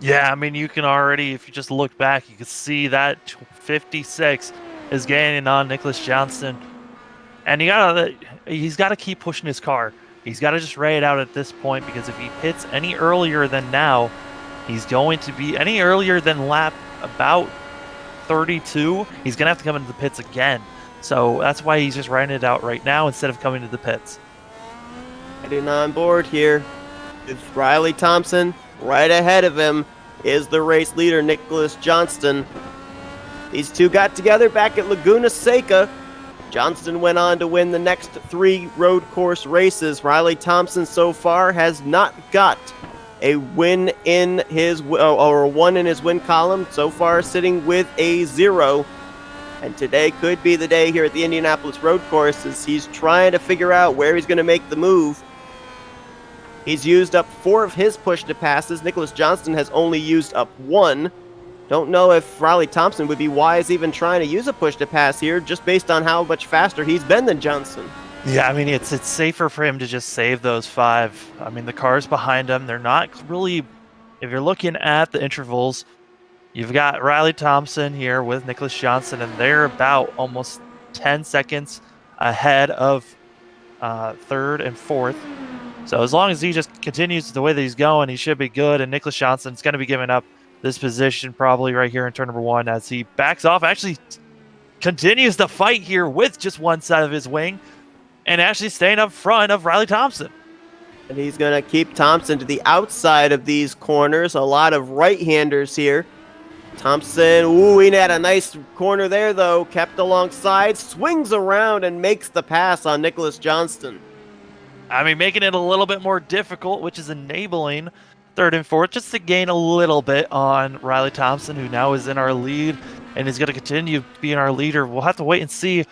Yeah, I mean, you can already, if you just look back, you can see that 56 is gaining on Nicholas Johnston. And he's got to keep pushing his car. He's got to just ride it out at this point, because if he pits any earlier than now, he's going to be any earlier than lap about 32, he's going to have to come into the pits again. So that's why he's just riding it out right now instead of coming to the pits. Getting on board here with Riley Thompson. Right ahead of him is the race leader, Nicholas Johnston. These two got together back at Laguna Seca. Johnston went on to win the next 3 road course races. Riley Thompson so far has not got a win in his, or a 1 in his win column. So far sitting with a 0. And today could be the day here at the Indianapolis road course, as he's trying to figure out where he's going to make the move. He's used up 4 of his push-to-passes. Nicholas Johnston has only used up 1. Don't know if Riley Thompson would be wise even trying to use a push-to-pass here, just based on how much faster he's been than Johnston. Yeah, I mean, it's safer for him to just save those 5. I mean, the cars behind him, they're not really, if you're looking at the intervals, you've got Riley Thompson here with Nicholas Johnston, and they're about almost 10 seconds ahead of 3rd and 4th. So as long as he just continues the way that he's going, he should be good. And Nicholas Johnston's going to be giving up this position probably right here in turn number 1 as he backs off. Actually continues the fight here with just one side of his wing and actually staying up front of Riley Thompson. And he's going to keep Thompson to the outside of these corners. A lot of right-handers here. Thompson, he had a nice corner there, though. Kept alongside, swings around, and makes the pass on Nicholas Johnston. I mean, making it a little bit more difficult, which is enabling 3rd and 4th just to gain a little bit on Riley Thompson, who now is in our lead and is going to continue being our leader. We'll have to wait and see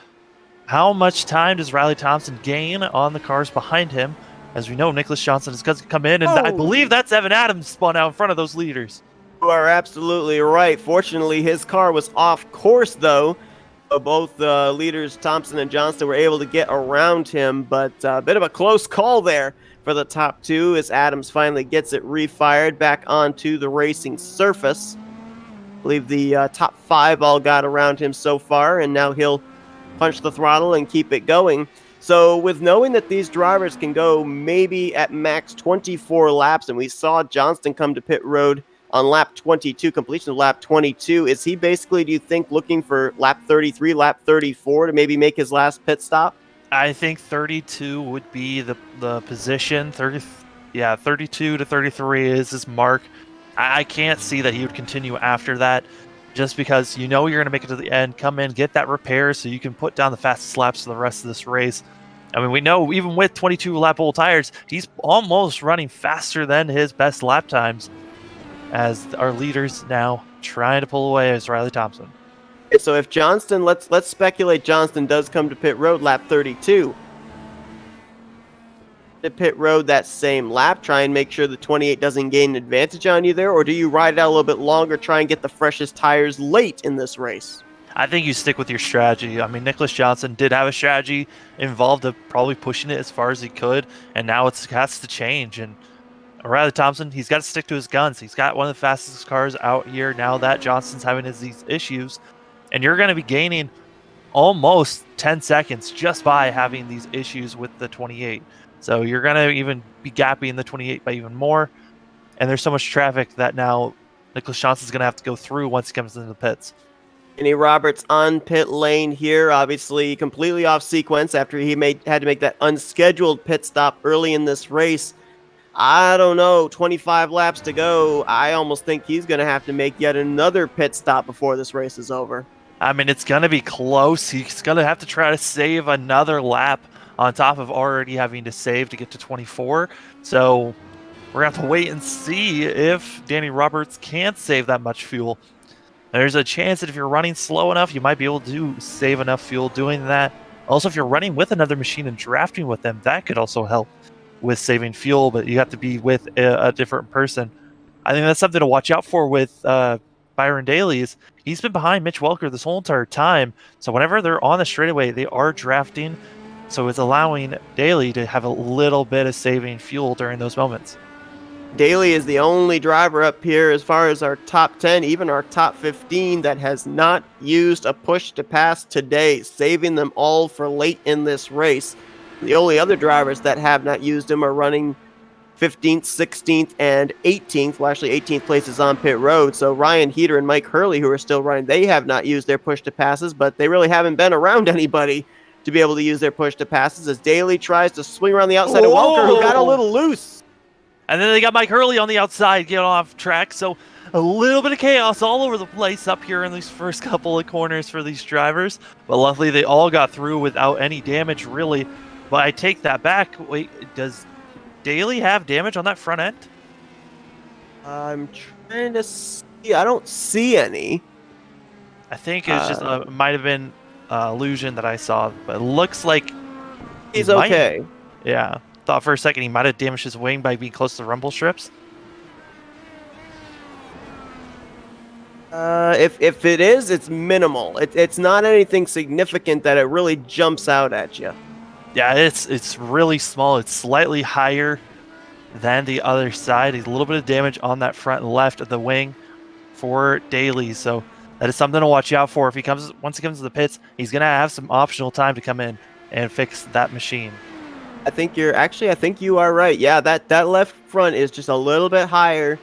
how much time does Riley Thompson gain on the cars behind him. As we know, Nicholas Johnston is going to come in, and I believe that's Evan Adams spun out in front of those leaders. You are absolutely right. Fortunately, his car was off course, though. Both leaders, Thompson and Johnston, were able to get around him, but a bit of a close call there for the top 2 as Adams finally gets it refired back onto the racing surface. I believe the top 5 all got around him so far, and now he'll punch the throttle and keep it going. So with knowing that these drivers can go maybe at max 24 laps, and we saw Johnston come to pit road on lap 22, completion of lap 22, is he basically, do you think, looking for lap 33, lap 34 to maybe make his last pit stop? I think 32 would be the position. 32 to 33 is his mark. I can't see that he would continue after that, just because you know you're going to make it to the end, come in, get that repair so you can put down the fastest laps for the rest of this race. I mean, we know even with 22 lap old tires, he's almost running faster than his best lap times, as our leaders now trying to pull away as Riley Thompson. So if Johnston, let's speculate Johnston does come to pit road lap 32. To pit road that same lap, try and make sure the 28 doesn't gain an advantage on you there, or do you ride it out a little bit longer, try and get the freshest tires late in this race? I think you stick with your strategy. I mean, Nicholas Johnston did have a strategy involved of probably pushing it as far as he could, and now it has to change. And Riley Thompson, he's got to stick to his guns. He's got one of the fastest cars out here now that Johnston's having these issues. And you're going to be gaining almost 10 seconds just by having these issues with the 28. So you're going to even be gapping the 28 by even more. And there's so much traffic that now Nicholas Johnston's going to have to go through once he comes into the pits. Danny Roberts on pit lane here, obviously completely off sequence after he had to make that unscheduled pit stop early in this race. I don't know, 25 laps to go. I almost think he's going to have to make yet another pit stop before this race is over. I mean, it's going to be close. He's going to have to try to save another lap on top of already having to save to get to 24. So we're going to have to wait and see if Danny Roberts can save that much fuel. There's a chance that if you're running slow enough, you might be able to save enough fuel doing that. Also, if you're running with another machine and drafting with them, that could also help with saving fuel, but you have to be with a different person. I think that's something to watch out for with Byron Daly. He's been behind Mitch Welker this whole entire time, so whenever they're on the straightaway, they are drafting, so it's allowing Daly to have a little bit of saving fuel during those moments. Daly is the only driver up here as far as our top 10, even our top 15, that has not used a push to pass today, saving them all for late in this race. The only other drivers that have not used them are running 15th, 16th, and 18th. Well, actually, 18th place is on pit road. So Ryan Heater and Mike Hurley, who are still running, they have not used their push to passes, but they really haven't been around anybody to be able to use their push to passes as Daly tries to swing around the outside of Welker, who got a little loose. And then they got Mike Hurley on the outside getting off track. So a little bit of chaos all over the place up here in these first couple of corners for these drivers. But luckily, they all got through without any damage, really. But I take that back. Wait, does Daly have damage on that front end? I'm trying to see. I don't see any. I think it's just might have been illusion that I saw, but it looks like he's okay. Yeah. Thought for a second he might have damaged his wing by being close to the rumble strips. If it is, it's minimal. It's not anything significant that it really jumps out at you. Yeah, it's really small. It's slightly higher than the other side. A little bit of damage on that front left of the wing for Daly. So that is something to watch out for. If he comes once he comes to the pits, he's gonna have some optional time to come in and fix that machine. I think you are right. Yeah, that left front is just a little bit higher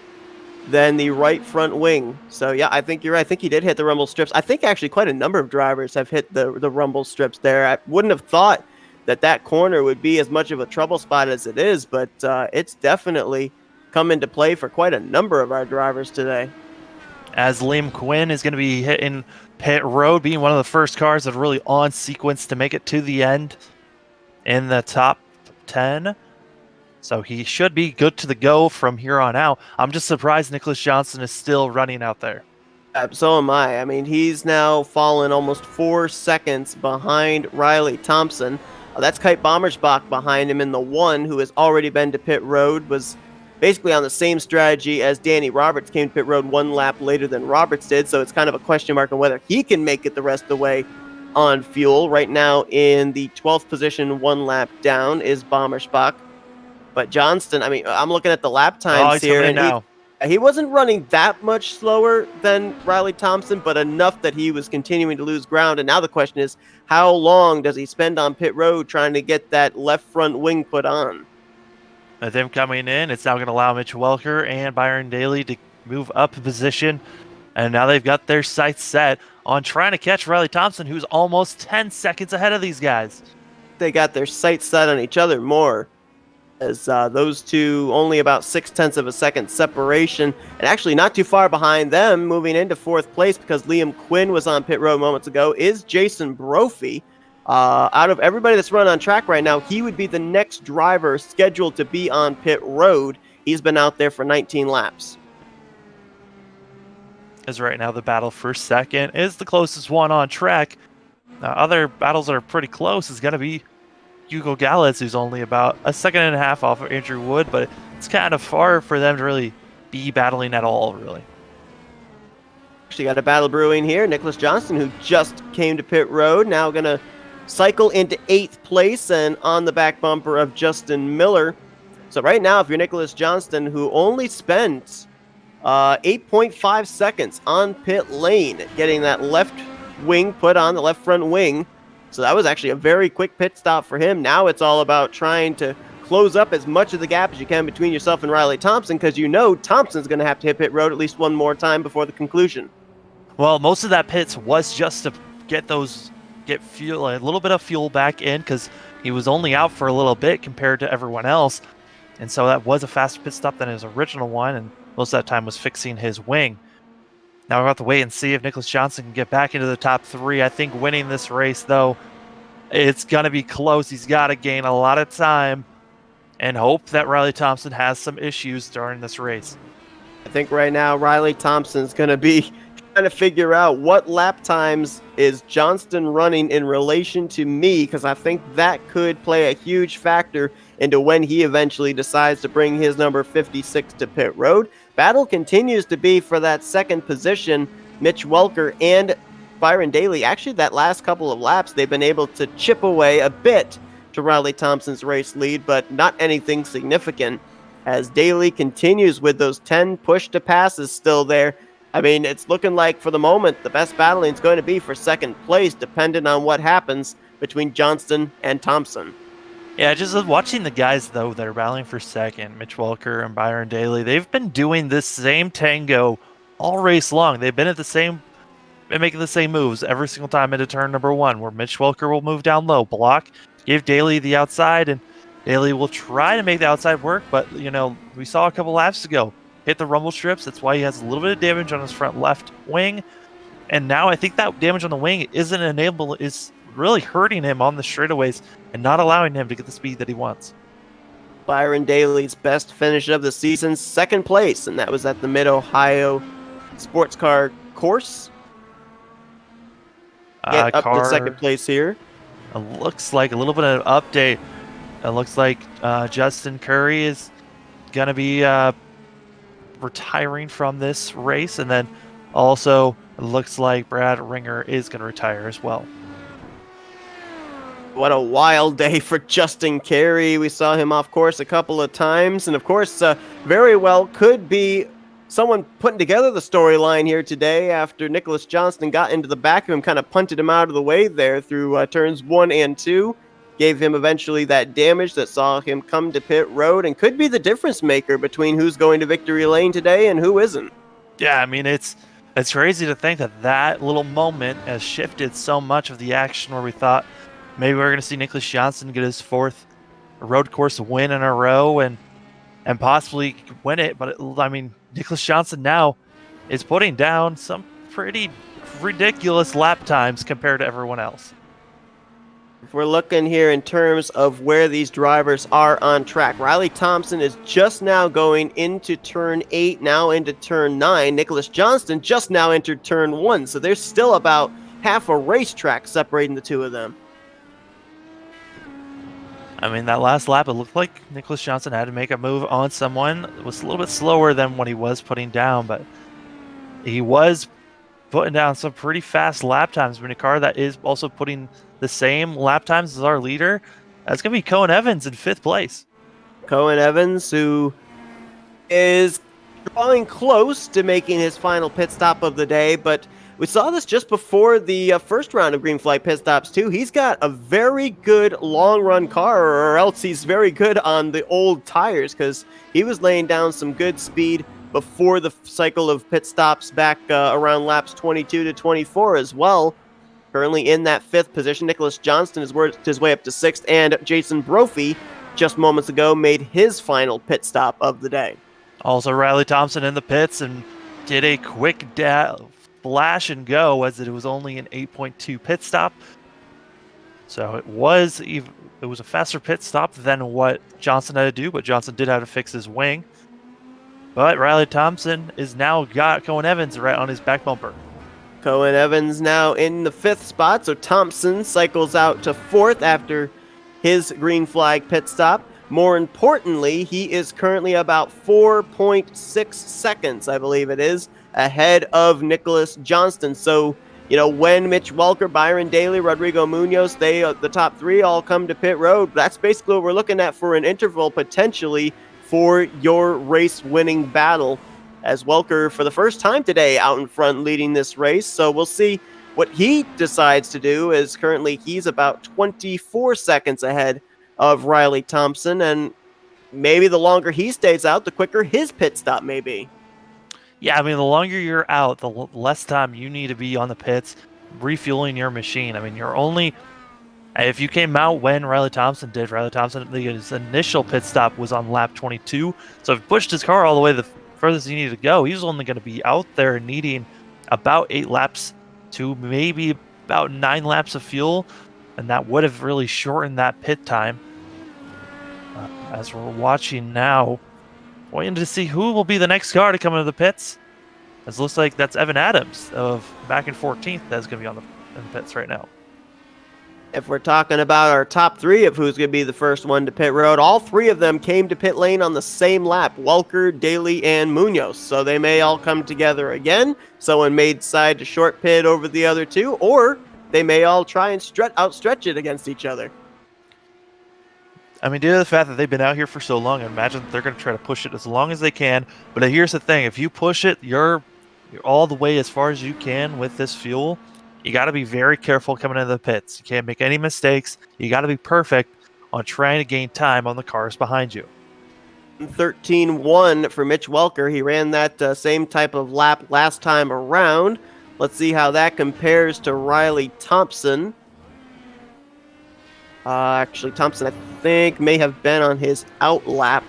than the right front wing. So yeah, I think you're right. I think he did hit the rumble strips. I think actually quite a number of drivers have hit the rumble strips there. I wouldn't have thought that corner would be as much of a trouble spot as it is, but it's definitely come into play for quite a number of our drivers today. As Liam Quinn is going to be hitting pit road, being one of the first cars that are really on sequence to make it to the end in the top 10. So he should be good to the go from here on out. I'm just surprised Nicholas Johnson is still running out there. So am I. I mean, he's now fallen almost 4 seconds behind Riley Thompson. That's Kite Bommersbach behind him in the one, who has already been to pit road, was basically on the same strategy as Danny Roberts, came to pit road 1 lap later than Roberts did. So it's kind of a question mark on whether he can make it the rest of the way on fuel. Right now in the 12th position, 1 lap down, is Bommersbach. But Johnston, I mean, I'm looking at the lap times here, and he wasn't running that much slower than Riley Thompson, but enough that he was continuing to lose ground. And now the question is, how long does he spend on pit road trying to get that left front wing put on? With them coming in, it's now going to allow Mitch Welker and Byron Daly to move up a position. And now they've got their sights set on trying to catch Riley Thompson, who's almost 10 seconds ahead of these guys. They got their sights set on each other more, as those two only about 0.6 of a second separation, and actually not too far behind them, moving into 4th place because Liam Quinn was on pit road moments ago, is Jason Brophy. Out of everybody that's run on track right now, he would be the next driver scheduled to be on pit road. He's been out there for 19 laps. As right now the battle for second is the closest one on track. Other battles that are pretty close is going to be Hugo Gallitz, who's only about 1.5 seconds off of Andrew Wood, but it's kind of far for them to really be battling at all, really. Actually got a battle brewing here. Nicholas Johnston, who just came to pit road, now going to cycle into 8th place and on the back bumper of Justin Miller. So right now, if you're Nicholas Johnston, who only spent 8.5 seconds on pit lane getting that left wing put on, the left front wing, so that was actually a very quick pit stop for him. Now it's all about trying to close up as much of the gap as you can between yourself and Riley Thompson, because you know Thompson's going to have to hit pit road at least one more time before the conclusion. Well, most of that pits was just to get fuel, a little bit of fuel back in, because he was only out for a little bit compared to everyone else. And so that was a faster pit stop than his original one, and most of that time was fixing his wing. Now we're going to have to wait and see if Nicholas Johnson can get back into the top 3. I think winning this race, though, it's going to be close. He's got to gain a lot of time and hope that Riley Thompson has some issues during this race. I think right now Riley Thompson's going to be trying to figure out what lap times is Johnston running in relation to me, because I think that could play a huge factor into when he eventually decides to bring his number 56 to pit road. Battle continues to be for that second position. Mitch Welker and Byron Daly, actually that last couple of laps, they've been able to chip away a bit to Riley Thompson's race lead, but not anything significant, as Daly continues with those 10 push-to-passes still there. I mean, it's looking like, for the moment, the best battling is going to be for second place, depending on what happens between Johnston and Thompson. Yeah, just watching the guys, though, that are battling for second, Mitch Welker and Byron Daly, they've been doing this same tango all race long. They've been making the same moves every single time into turn number 1, where Mitch Welker will move down low, block, give Daly the outside, and Daly will try to make the outside work, but, we saw a couple laps ago, hit the rumble strips. That's why he has a little bit of damage on his front left wing, and now I think that damage on the wing is really hurting him on the straightaways and not allowing him to get the speed that he wants. Byron Daly's best finish of the season, second place, and that was at the Mid-Ohio Sports Car Course. Get up to second place here. It looks like a little bit of an update. It looks like Justin Curry is going to be retiring from this race, and then also it looks like Brad Ringer is going to retire as well. What a wild day for Justin Carey. We saw him off course a couple of times, and of course, very well could be someone putting together the storyline here today after Nicholas Johnston got into the back of him, kind of punted him out of the way there through turns 1 and 2, gave him eventually that damage that saw him come to pit road, and could be the difference maker between who's going to victory lane today and who isn't. Yeah, I mean, it's crazy to think that little moment has shifted so much of the action, where we thought maybe we're going to see Nicholas Johnston get his 4th road course win in a row and possibly win it. But Nicholas Johnston now is putting down some pretty ridiculous lap times compared to everyone else. If we're looking here in terms of where these drivers are on track, Riley Thompson is just now going into turn 8, now into turn 9. Nicholas Johnston just now entered turn 1, so there's still about half a racetrack separating the two of them. I mean, that last lap, it looked like Nicholas Johnston had to make a move on someone. It was a little bit slower than what he was putting down, but he was putting down some pretty fast lap times. In a car that is also putting the same lap times as our leader, that's going to be Cohen Evans in 5th place. Cohen Evans, who is drawing close to making his final pit stop of the day, but we saw this just before the first round of green flag pit stops too. He's got a very good long run car, or else he's very good on the old tires, because he was laying down some good speed before the cycle of pit stops back around laps 22 to 24 as well. Currently in that 5th position, Nicholas Johnston has worked his way up to 6th, and Jason Brophy just moments ago made his final pit stop of the day. Also, Riley Thompson in the pits and did a quick flash and go, as it was only an 8.2 pit stop. So it was a faster pit stop than what Johnson had to do, but Johnson did have to fix his wing. But Riley Thompson is now got Cohen Evans right on his back bumper. Cohen Evans now in the 5th spot, so Thompson cycles out to 4th after his green flag pit stop. More importantly, he is currently about 4.6 seconds, I believe it is, ahead of Nicholas Johnston. So, when Mitch Welker, Byron Daly, Rodrigo Munoz, the top 3 all come to pit road, that's basically what we're looking at for an interval potentially for your race-winning battle, as Welker, for the first time today, out in front leading this race. So we'll see what he decides to do, as currently he's about 24 seconds ahead of Riley Thompson, and maybe the longer he stays out, the quicker his pit stop may be. Yeah, I mean, the longer you're out, the less time you need to be on the pits refueling your machine. I mean, you're only if you came out when Riley Thompson did, his initial pit stop was on lap 22. So if he pushed his car all the way the furthest he needed to go, he was only going to be out there needing about 8 laps to maybe about 9 laps of fuel. And that would have really shortened that pit time. As we're watching now, waiting to see who will be the next car to come into the pits. It looks like that's Evan Adams of back in 14th that's going to be in the pits right now. If we're talking about our top 3 of who's going to be the first one to pit road, all 3 of them came to pit lane on the same lap, Welker, Daly, and Munoz. So they may all come together again. Someone may decide to short pit over the other 2, or they may all try and outstretch it against each other. I mean, due to the fact that they've been out here for so long, I imagine they're going to try to push it as long as they can. But here's the thing. If you push it, you're all the way as far as you can with this fuel. You got to be very careful coming into the pits. You can't make any mistakes. You got to be perfect on trying to gain time on the cars behind you. 13-1 for Mitch Welker. He ran that same type of lap last time around. Let's see how that compares to Riley Thompson. Actually, Thompson, I think, may have been on his out lap.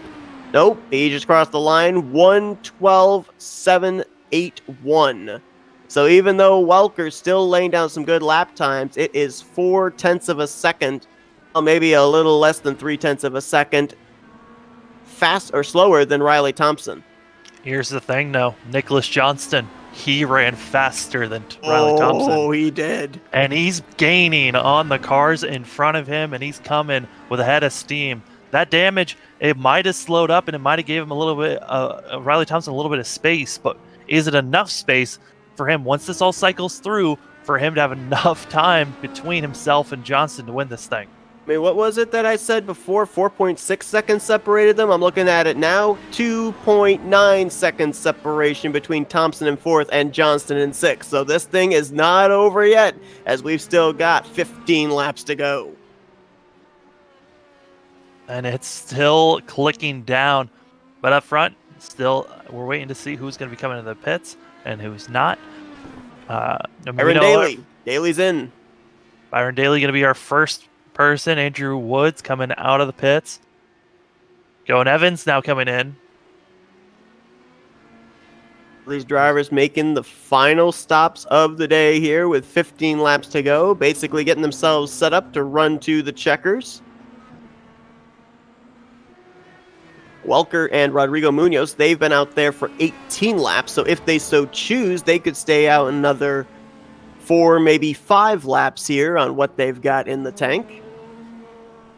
Nope, he just crossed the line. 1:12.781. So even though Welker's still laying down some good lap times, it is 0.4 of a second, well, maybe a little less than 0.3 of a second, fast or slower than Riley Thompson. Here's the thing, though. Nicholas Johnston, he ran faster than Riley Thompson. Oh, he did. And he's gaining on the cars in front of him, and he's coming with a head of steam. That damage, it might have slowed up, and it might have gave him a little bit, Riley Thompson a little bit of space, but is it enough space for him, once this all cycles through, for him to have enough time between himself and Johnston to win this thing? I mean, what was it that I said before? 4.6 seconds separated them. I'm looking at it now. 2.9 seconds separation between Thompson in 4th and Johnston in 6th. So this thing is not over yet, as we've still got 15 laps to go. And it's still clicking down. But up front, still, we're waiting to see who's going to be coming into the pits and who's not. Byron Daly. Daly's in. Byron Daly going to be our first person. Andrew Woods coming out of the pits. Cohen Evans now coming in. These drivers making the final stops of the day here with 15 laps to go, basically getting themselves set up to run to the checkers. Welker and Rodrigo Munoz, they've been out there for 18 laps, so if they so choose, they could stay out another 4, maybe 5 laps here on what they've got in the tank.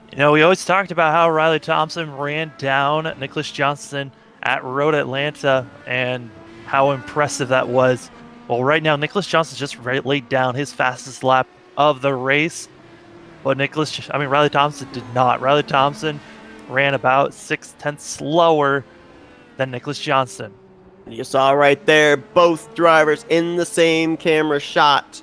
You know, we always talked about how Riley Thompson ran down Nicholas Johnston at Road Atlanta and how impressive that was. Well, right now, Nicholas Johnston just laid down his fastest lap of the race, but Riley Thompson did not. Riley Thompson ran about 0.6 slower than Nicholas Johnston. You saw right there, both drivers in the same camera shot.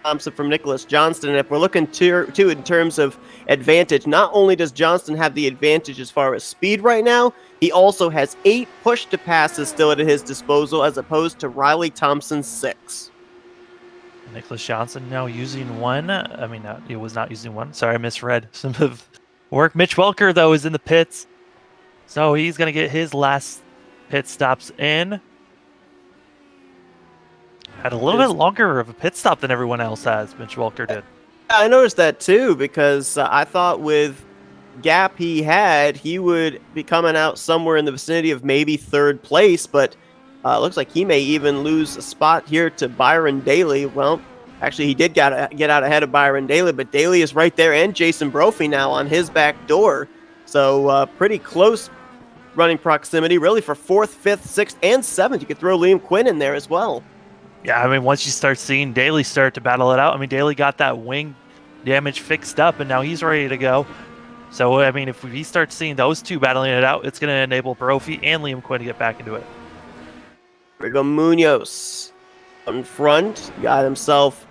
Thompson from Nicholas Johnston. And if we're looking to in terms of advantage, not only does Johnston have the advantage as far as speed right now, he also has 8 push-to-passes still at his disposal as opposed to Riley Thompson's 6. Nicholas Johnston now using 1. I mean, he was not using 1. Sorry, I misread some of work. Mitch Welker, though, is in the pits. So he's going to get his last pit stops in. Had a little bit longer of a pit stop than everyone else has, Mitch Welker did. I noticed that, too, because I thought with gap he had, he would be coming out somewhere in the vicinity of maybe 3rd place, but looks like he may even lose a spot here to Byron Daly. Well, actually, he did get out ahead of Byron Daly, but Daly is right there, and Jason Brophy now on his back door. So pretty close running proximity, really, for 4th, 5th, 6th, and 7th. You could throw Liam Quinn in there as well. Yeah, I mean, once you start seeing Daly start to battle it out, I mean, Daly got that wing damage fixed up, and now he's ready to go. So, I mean, if we start seeing those two battling it out, it's going to enable Brophy and Liam Quinn to get back into it. Rodrigo Munoz in front, got himself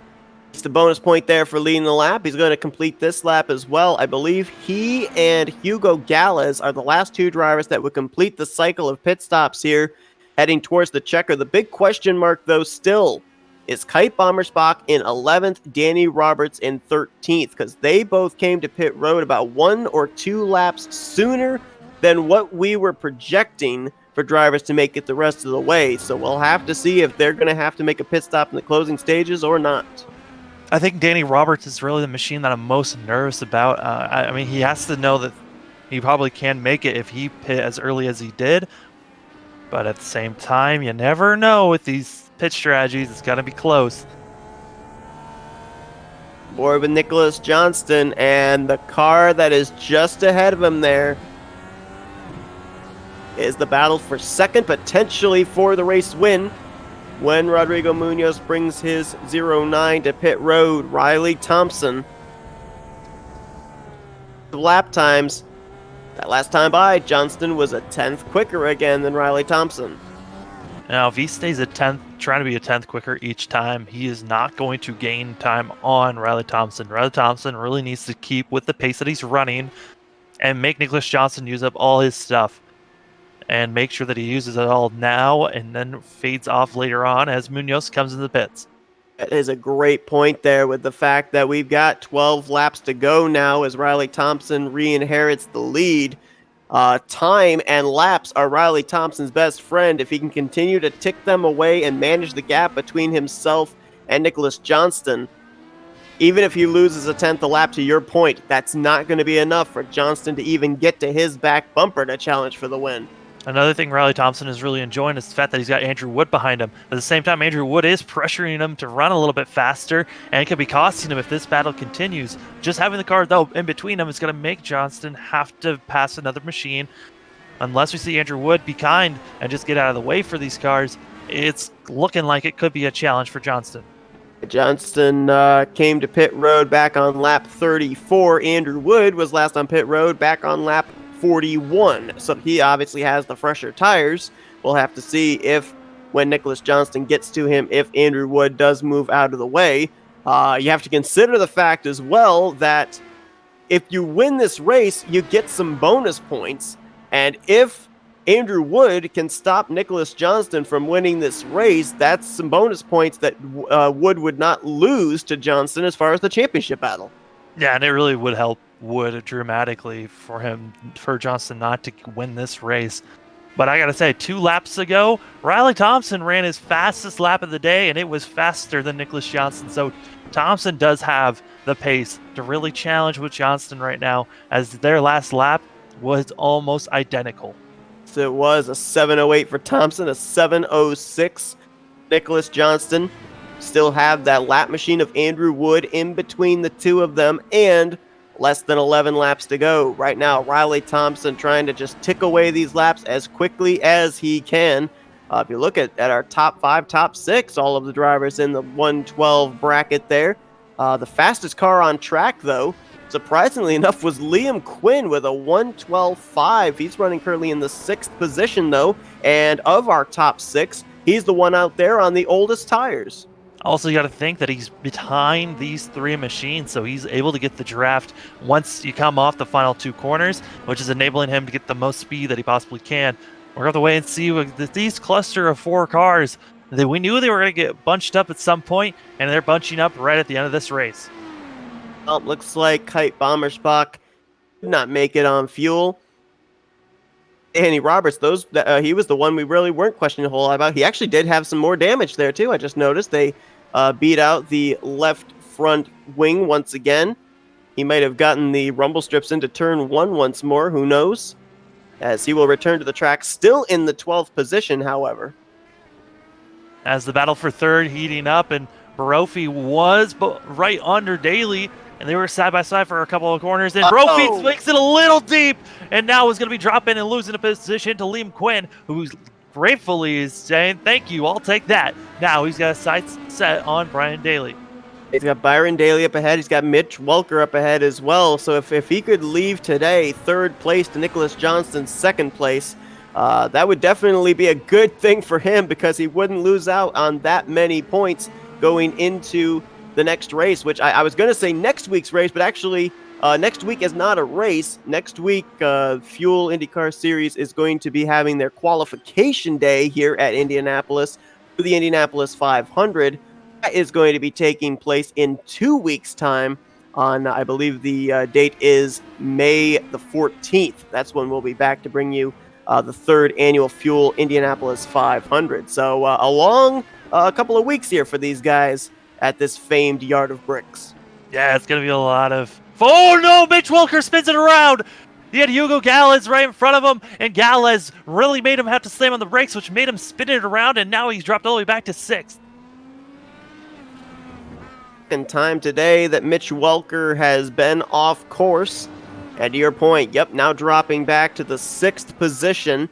It's the bonus point there for leading the lap. He's going to complete this lap as well. I believe he and Hugo Galles are the last two drivers that would complete the cycle of pit stops here, heading towards the checker. The big question mark, though, still is Kite Bommersbach in 11th, Danny Roberts in 13th, because they both came to pit road about 1 or 2 laps sooner than what we were projecting for drivers to make it the rest of the way. So we'll have to see if they're going to have to make a pit stop in the closing stages or not. I think Danny Roberts is really the machine that I'm most nervous about. I mean, he has to know that he probably can make it if he pit as early as he did. But at the same time, you never know with these pit strategies. It's going to be close. Board with Nicholas Johnston, and the car that is just ahead of him there is the battle for second, potentially for the race win. When Rodrigo Munoz brings his 09 to pit road, Riley Thompson. The lap times, that last time by, Johnston was a 10th quicker again than Riley Thompson. Now, if he stays a 10th, trying to be a 10th quicker each time, he is not going to gain time on Riley Thompson. Riley Thompson really needs to keep with the pace that he's running and make Nicholas Johnston use up all his stuff. And make sure that he uses it all now and then fades off later on as Munoz comes into the pits. That is a great point there with the fact that we've got 12 laps to go now as Riley Thompson re-inherits the lead. Time and laps are Riley Thompson's best friend. If he can continue to tick them away and manage the gap between himself and Nicholas Johnston, even if he loses a 10th a lap, to your point, that's not going to be enough for Johnston to even get to his back bumper to challenge for the win. Another thing Riley Thompson is really enjoying is the fact that he's got Andrew Wood behind him. At the same time, Andrew Wood is pressuring him to run a little bit faster, and it could be costing him if this battle continues. Just having the car, though, in between them is going to make Johnston have to pass another machine. Unless we see Andrew Wood be kind and just get out of the way for these cars, it's looking like it could be a challenge for Johnston. Johnston came to pit road back on lap 34. Andrew Wood was last on pit road back on lap 41. So he obviously has the fresher tires. We'll have to see if, when Nicholas Johnston gets to him, if Andrew Wood does move out of the way. You have to consider the fact as well that if you win this race, you get some bonus points. And if Andrew Wood can stop Nicholas Johnston from winning this race, that's some bonus points that Wood would not lose to Johnston as far as the championship battle. Yeah, and it really would help Wood dramatically for Johnston not to win this race. But I gotta say, 2 laps ago, Riley Thompson ran his fastest lap of the day, and it was faster than Nicholas Johnston. So Thompson does have the pace to really challenge with Johnston right now, as their last lap was almost identical. So it was a 7:08 for Thompson, a 7:06 Nicholas Johnston. Still have that lap machine of Andrew Wood in between the two of them, and less than 11 laps to go. Right now, Riley Thompson trying to just tick away these laps as quickly as he can. If you look at our top 5, top 6, all of the drivers in the 112 bracket there. The fastest car on track, though, surprisingly enough, was Liam Quinn with a 112.5. He's running currently in the 6th position, though, and of our top 6, he's the one out there on the oldest tires. Also, you got to think that he's behind these 3 machines, so he's able to get the draft once you come off the final 2 corners, which is enabling him to get the most speed that he possibly can. We're going to wait and see with these cluster of 4 cars. We knew they were going to get bunched up at some point, and they're bunching up right at the end of this race. Well, it looks like Kite Bommersbach did not make it on fuel. Danny Roberts, he was the one we really weren't questioning a whole lot about. He actually did have some more damage there, too. I just noticed they beat out the left front wing once again. He might have gotten the rumble strips into turn 1 once more. Who knows? As he will return to the track, still in the 12th position, however. As the battle for third heating up, and Brophy was right under Daly, and they were side by side for a couple of corners. And Brophy makes it a little deep, and now is going to be dropping and losing a position to Liam Quinn, who gratefully is saying, "Thank you, I'll take that." Now he's got a sights set on Byron Daly. He's got Byron Daly up ahead. He's got Mitch Welker up ahead as well. So if he could leave today 3rd place to Nicholas Johnston's 2nd place, that would definitely be a good thing for him, because he wouldn't lose out on that many points going into the next race, which I was going to say next week's race, but actually next week is not a race. Next week, Fuel IndyCar Series is going to be having their qualification day here at Indianapolis for the Indianapolis 500. That is going to be taking place in 2 weeks' time on, I believe the date is May the 14th. That's when we'll be back to bring you the third annual Fuel Indianapolis 500. So a long couple of weeks here for these guys at this famed Yard of Bricks. Yeah, it's going to be a lot of... Oh, no! Mitch Welker spins it around! He had Hugo Galez right in front of him, and Galez really made him have to slam on the brakes, which made him spin it around, and now he's dropped all the way back to 6th. In time today that Mitch Welker has been off course. And to your point, yep, now dropping back to the 6th position.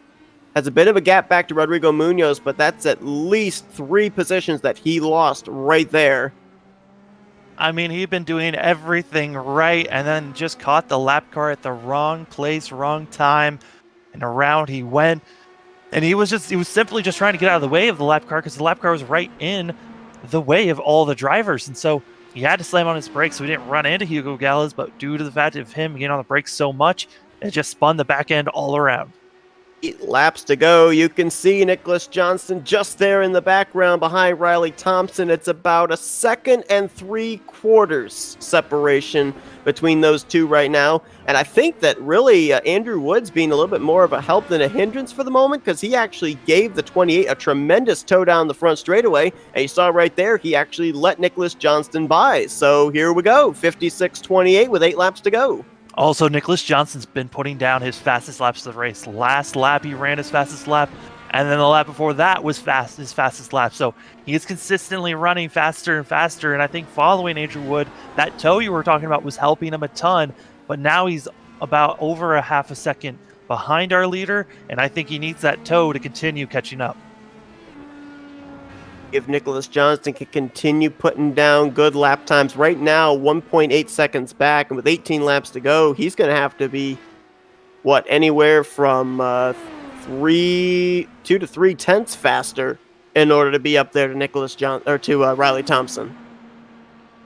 Has a bit of a gap back to Rodrigo Munoz, but that's at least 3 positions that he lost right there. I mean, he'd been doing everything right and then just caught the lap car at the wrong place, wrong time, and around he went. And he was simply just trying to get out of the way of the lap car because the lap car was right in the way of all the drivers. And so he had to slam on his brakes so he didn't run into Hugo Galez, but due to the fact of him getting on the brakes so much, it just spun the back end all around. 8 laps to go. You can see Nicholas Johnston just there in the background behind Riley Thompson. It's about a 2 3/4 separation between those two right now. And I think that really Andrew Woods being a little bit more of a help than a hindrance for the moment, because he actually gave the 28 a tremendous tow down the front straightaway. And you saw right there, he actually let Nicholas Johnston by. So here we go, 56-28 with 8 laps to go. Also, Nicholas Johnston's been putting down his fastest laps of the race. Last lap, he ran his fastest lap, and then the lap before that was his fastest lap. So he is consistently running faster and faster, and I think following Andrew Wood, that tow you were talking about was helping him a ton, but now he's about over a half a second behind our leader, and I think he needs that tow to continue catching up. If Nicholas Johnston can continue putting down good lap times right now, 1.8 seconds back, and with 18 laps to go, he's going to have to be, anywhere from 2 to 3 tenths faster in order to be up there to Riley Thompson.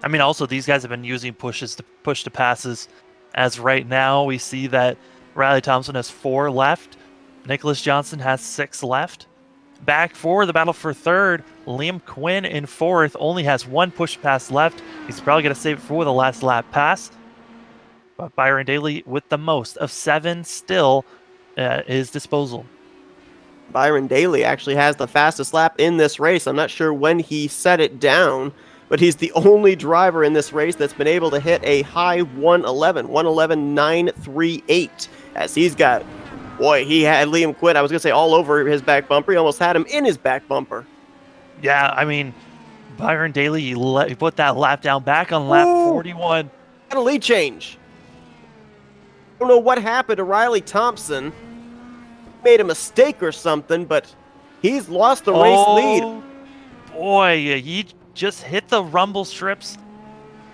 I mean, also these guys have been using push to passes. As right now, we see that Riley Thompson has 4 left. Nicholas Johnston has 6 left. Back for the battle for 3rd, Liam Quinn in 4th only has 1 push pass left. He's probably going to save it for the last lap pass. But Byron Daly with the most of 7 still at his disposal. Byron Daly actually has the fastest lap in this race. I'm not sure when he set it down, but he's the only driver in this race that's been able to hit a high 111.938, as he's got... Boy, he had Liam Quinn, I was going to say all over his back bumper. He almost had him in his back bumper. Yeah, I mean, Byron Daly, he put that lap down back on lap 41. Got a lead change. I don't know what happened to Riley Thompson. Made a mistake or something, but he's lost the race lead. Boy, he just hit the rumble strips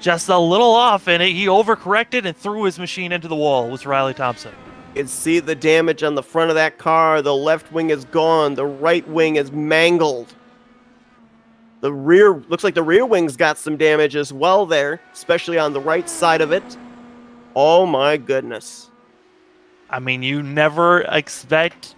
just a little off, and he overcorrected and threw his machine into the wall. Was Riley Thompson. You can see the damage on the front of that car. The left wing is gone. The right wing is mangled. The rear, looks like the rear wing's got some damage as well there, especially on the right side of it. Oh my goodness. I mean, you never expect,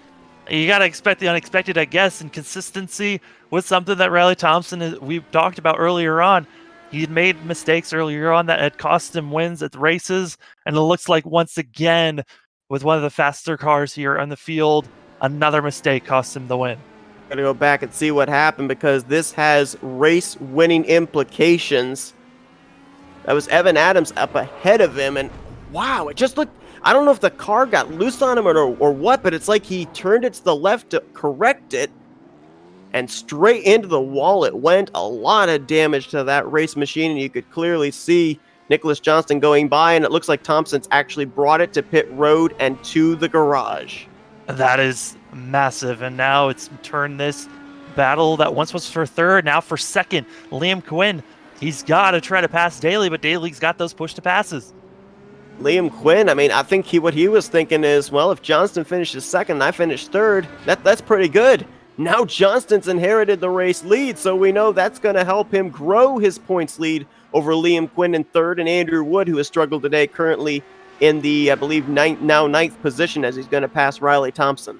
you got to expect the unexpected, I guess, and consistency was something that Riley Thompson, we talked about earlier on. He had made mistakes earlier on that had cost him wins at the races, and it looks like once again, with one of the faster cars here on the field, another mistake cost him the win. Gotta go back and see what happened, because this has race-winning implications. That was Evan Adams up ahead of him, and wow, it just looked... I don't know if the car got loose on him or what, but it's like he turned it to the left to correct it, and straight into the wall it went. A lot of damage to that race machine, and you could clearly see Nicholas Johnston going by, and it looks like Thompson's actually brought it to pit road and to the garage. That is massive, and now it's turned this battle that once was for 3rd, now for 2nd. Liam Quinn, he's got to try to pass Daly, but Daly's got those push to passes. Liam Quinn, I mean, I think what he was thinking is, well, if Johnston finishes 2nd and I finish 3rd, that's pretty good. Now Johnston's inherited the race lead, so we know that's going to help him grow his points lead over Liam Quinn in third and Andrew Wood, who has struggled today, currently in the, I believe, ninth position as he's going to pass Riley Thompson.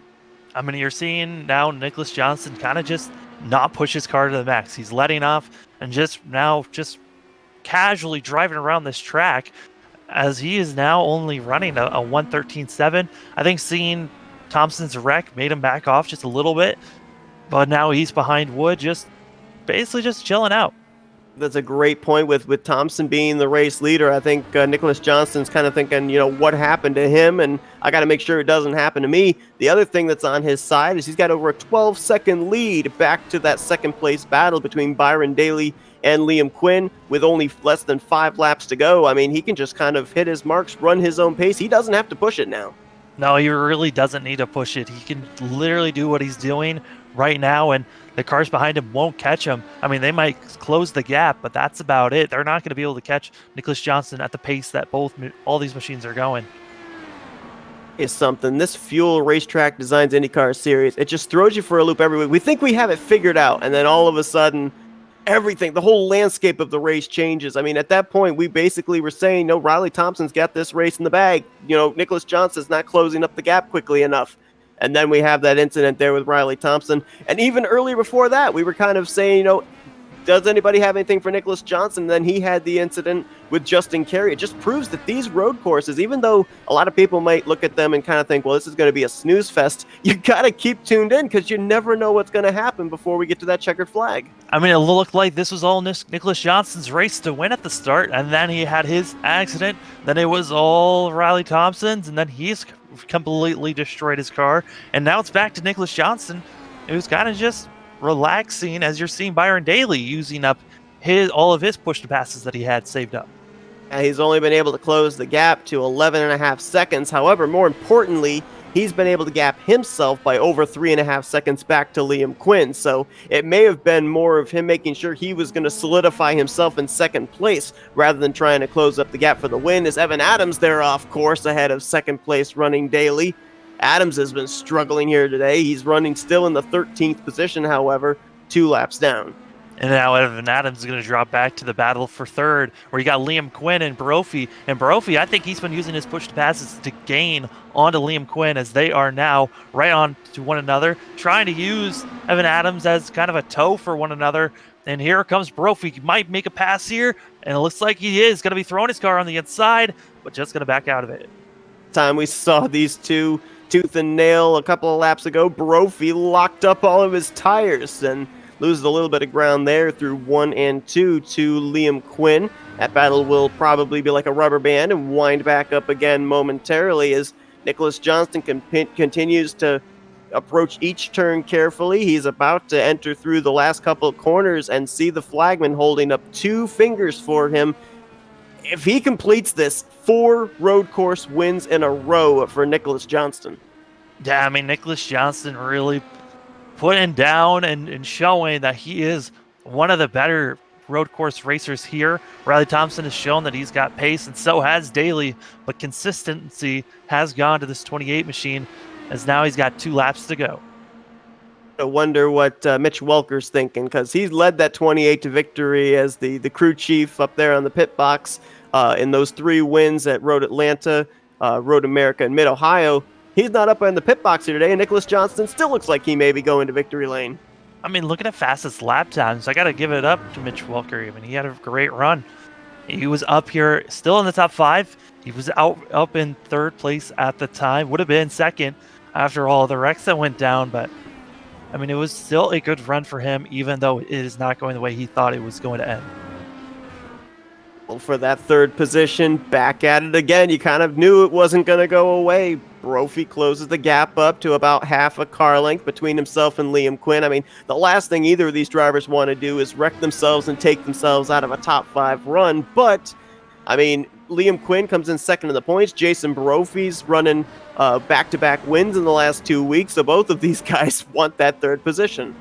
I mean, you're seeing now Nicholas Johnston kind of just not push his car to the max. He's letting off and just casually driving around this track, as he is now only running a 1:13.7. I think seeing Thompson's wreck made him back off just a little bit, but now he's behind Wood, just basically just chilling out. That's a great point with Thompson being the race leader. I think Nicholas Johnston's kind of thinking, what happened to him, and I got to make sure it doesn't happen to me. The other thing that's on his side is he's got over a 12-second lead back to that second place battle between Byron Daly and Liam Quinn with only less than 5 laps to go. I mean, he can just kind of hit his marks, run his own pace. He doesn't have to push it now. No, he really doesn't need to push it. He can literally do what he's doing right now, and the cars behind him won't catch him. I mean, they might close the gap, but that's about it. They're not going to be able to catch Nicholas Johnston at the pace that all these machines are going. Is something. This Fuel Racetrack Designs IndyCar series, it just throws you for a loop every week. We think we have it figured out, and then all of a sudden, everything, the whole landscape of the race changes. I mean, at that point, we basically were saying, no, Riley Thompson's got this race in the bag. Nicholas Johnston's not closing up the gap quickly enough. And then we have that incident there with Riley Thompson. And even earlier before that, we were kind of saying, does anybody have anything for Nicholas Johnston? And then he had the incident with Justin Carey. It just proves that these road courses, even though a lot of people might look at them and kind of think, well, this is going to be a snooze fest, you got to keep tuned in because you never know what's going to happen before we get to that checkered flag. I mean, it looked like this was all Nicholas Johnston's race to win at the start, and then he had his accident. Then it was all Riley Thompson's, and then he's completely destroyed his car. And now it's back to Nicholas Johnston, who's kind of just relaxing, as you're seeing Byron Daly using up all of his push to passes that he had saved up. He's only been able to close the gap to 11.5 seconds. However, more importantly, he's been able to gap himself by over 3.5 seconds back to Liam Quinn. So it may have been more of him making sure he was going to solidify himself in second place rather than trying to close up the gap for the win. As Evan Adams there off course ahead of second place running Daly. Adams has been struggling here today. He's running still in the 13th position, however, 2 laps down. And now Evan Adams is going to drop back to the battle for third, where you got Liam Quinn and Brophy. And Brophy, I think he's been using his push to passes to gain onto Liam Quinn, as they are now right on to one another, trying to use Evan Adams as kind of a tow for one another. And here comes Brophy. He might make a pass here, and it looks like he is going to be throwing his car on the inside, but just going to back out of it. Time we saw these two tooth and nail a couple of laps ago, Brophy locked up all of his tires and loses a little bit of ground there through 1 and 2 to Liam Quinn. That battle will probably be like a rubber band and wind back up again momentarily as Nicholas Johnston continues to approach each turn carefully. He's about to enter through the last couple of corners and see the flagman holding up 2 fingers for him. If he completes this, 4 road course wins in a row for Nicholas Johnston. Yeah, I mean, Nicholas Johnston really putting down and showing that he is one of the better road course racers here. Riley Thompson has shown that he's got pace, and so has Daly, but consistency has gone to this 28 machine, as now he's got 2 laps to go. I wonder what Mitch Welker's thinking, because he's led that 28 to victory as the crew chief up there on the pit box in those 3 wins at Road Atlanta, Road America, and Mid-Ohio. He's not up in the pit box here today, and Nicholas Johnston still looks like he may be going to victory lane. I mean, looking at fastest lap times, I got to give it up to Mitch Welker. I mean, he had a great run. He was up here still in the top 5. He was up in 3rd place at the time. Would have been 2nd after all the wrecks that went down, but I mean, it was still a good run for him, even though it is not going the way he thought it was going to end. Well, for that 3rd position, back at it again. You kind of knew it wasn't going to go away. Brophy closes the gap up to about half a car length between himself and Liam Quinn. I mean, the last thing either of these drivers want to do is wreck themselves and take themselves out of a top 5 run. But, I mean, Liam Quinn comes in 2nd in the points. Jason Brophy's running back-to-back wins in the last 2 weeks. So both of these guys want that 3rd position.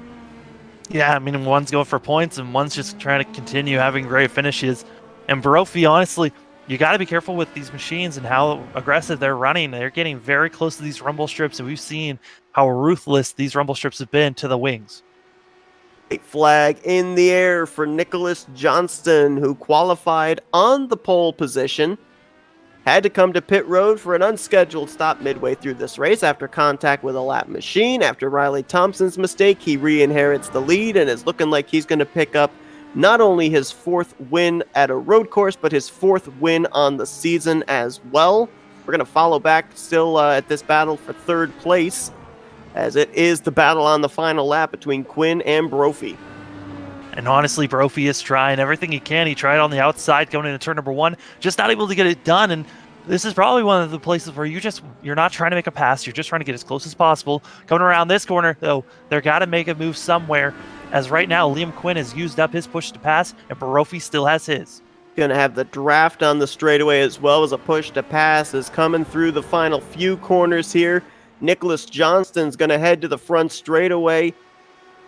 Yeah, I mean, one's going for points and one's just trying to continue having great finishes. And Brophy, honestly, you got to be careful with these machines and how aggressive they're running. They're getting very close to these rumble strips, and we've seen how ruthless these rumble strips have been to the wings. Flag in the air for Nicholas Johnston, who qualified on the pole position. Had to come to pit road for an unscheduled stop midway through this race after contact with a lap machine. After Riley Thompson's mistake, he re-inherits the lead and is looking like he's going to pick up not only his 4th win at a road course, but his 4th win on the season as well. We're going to follow back still at this battle for 3rd place, as it is the battle on the final lap between Quinn and Brophy. And honestly, Brophy is trying everything he can. He tried on the outside going into turn number 1, just not able to get it done. And this is probably one of the places where you're not trying to make a pass. You're just trying to get as close as possible. Coming around this corner, though, they're got to make a move somewhere. As right now, Liam Quinn has used up his push to pass, and Brophy still has his. Going to have the draft on the straightaway as well as a push to pass is coming through the final few corners here. Nicholas Johnston's going to head to the front straightaway.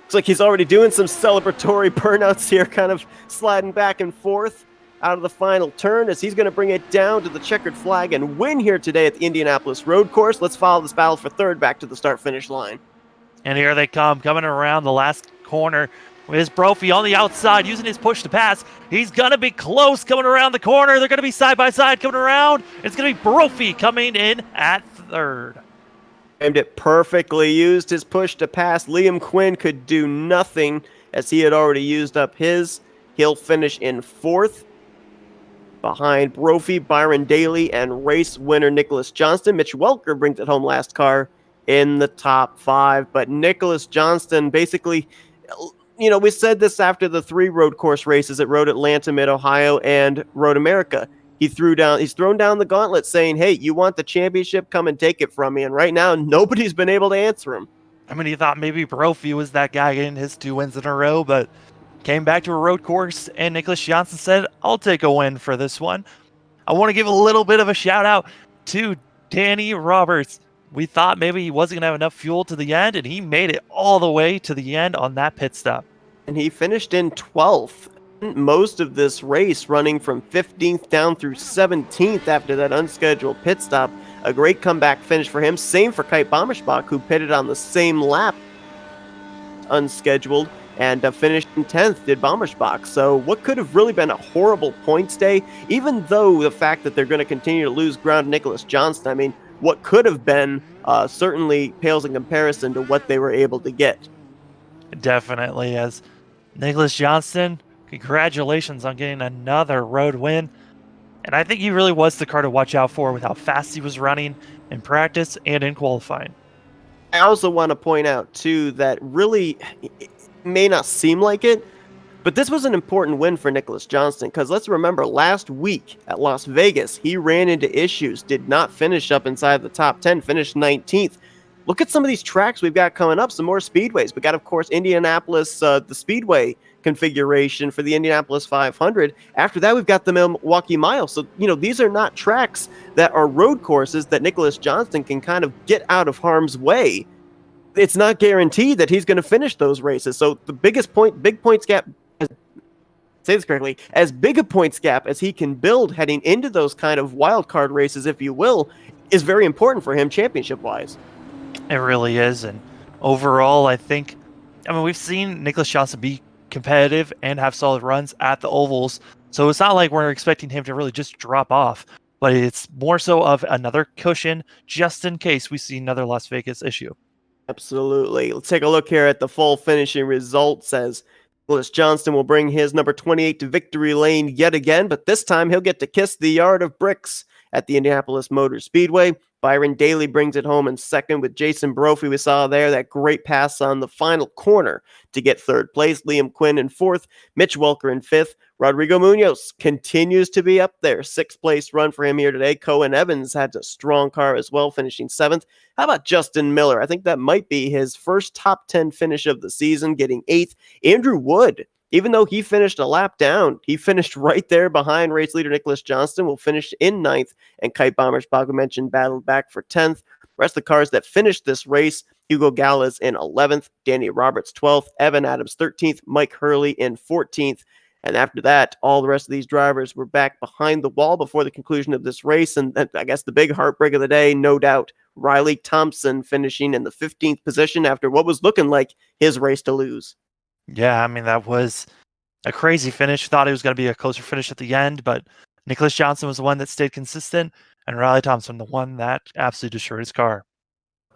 Looks like he's already doing some celebratory burnouts here, kind of sliding back and forth out of the final turn as he's going to bring it down to the checkered flag and win here today at the Indianapolis road course. Let's follow this battle for 3rd back to the start-finish line. And here they come, coming around the last corner. Is Brophy on the outside using his push to pass. He's going to be close coming around the corner. They're going to be side by side coming around. It's going to be Brophy coming in at 3rd. Aimed it perfectly, used his push to pass. Liam Quinn could do nothing as he had already used up his. He'll finish in 4th. Behind Brophy, Byron Daly, and race winner Nicholas Johnston. Mitch Welker brings it home last car in the top 5. But Nicholas Johnston basically, we said this after the 3 road course races at Road Atlanta, Mid-Ohio, and Road America. He's thrown down the gauntlet saying, hey, you want the championship? Come and take it from me. And right now, nobody's been able to answer him. I mean, he thought maybe Brophy was that guy getting his 2 wins in a row, but came back to a road course, and Nicholas Johnston said, I'll take a win for this one. I want to give a little bit of a shout out to Danny Roberts. We thought maybe he wasn't going to have enough fuel to the end, and he made it all the way to the end on that pit stop. And he finished in 12th. Most of this race running from 15th down through 17th after that unscheduled pit stop. A great comeback finish for him. Same for Kite Bommersbach, who pitted on the same lap, unscheduled, and finished in 10th, did Bommersbach. So what could have really been a horrible points day, even though the fact that they're going to continue to lose ground to Nicholas Johnston, I mean, what could have been certainly pales in comparison to what they were able to get. Definitely, as Nicholas Johnston, congratulations on getting another road win. And I think he really was the car to watch out for with how fast he was running in practice and in qualifying. I also want to point out, too, that really it may not seem like it, but this was an important win for Nicholas Johnston, because let's remember, last week at Las Vegas, he ran into issues, did not finish up inside the top 10, finished 19th. Look at some of these tracks we've got coming up, some more speedways. We got, of course, Indianapolis, the speedway configuration for the Indianapolis 500. After that, we've got the Milwaukee Mile. So, these are not tracks that are road courses that Nicholas Johnston can kind of get out of harm's way. It's not guaranteed that he's going to finish those races. So the big points gap, say this correctly, as big a points gap as he can build heading into those kind of wild card races, if you will, is very important for him championship-wise. It really is. And overall, I mean, we've seen Nicholas Johnston be competitive and have solid runs at the ovals. So it's not like we're expecting him to really just drop off, but it's more so of another cushion just in case we see another Las Vegas issue. Absolutely. Let's take a look here at the full finishing results as Nicholas Johnston will bring his number 28 to victory lane yet again, but this time he'll get to kiss the yard of bricks at the Indianapolis Motor Speedway. Byron Daly brings it home in second with Jason Brophy. We saw there that great pass on the final corner to get 3rd place. Liam Quinn in 4th, Mitch Welker in 5th. Rodrigo Munoz continues to be up there. 6th place run for him here today. Cohen Evans had a strong car as well, finishing 7th. How about Justin Miller? I think that might be his first top 10 finish of the season, getting 8th. Andrew Wood, even though he finished a lap down, he finished right there behind race leader Nicholas Johnston, will finish in 9th, and Kite Bommersbach, we mentioned, battled back for 10th. The rest of the cars that finished this race, Hugo Gallas in 11th, Danny Roberts 12th, Evan Adams 13th, Mike Hurley in 14th, And after that, all the rest of these drivers were back behind the wall before the conclusion of this race. And I guess the big heartbreak of the day, no doubt, Riley Thompson finishing in the 15th position after what was looking like his race to lose. Yeah, I mean, that was a crazy finish. Thought it was going to be a closer finish at the end, but Nicholas Johnson was the one that stayed consistent, and Riley Thompson, the one that absolutely destroyed his car.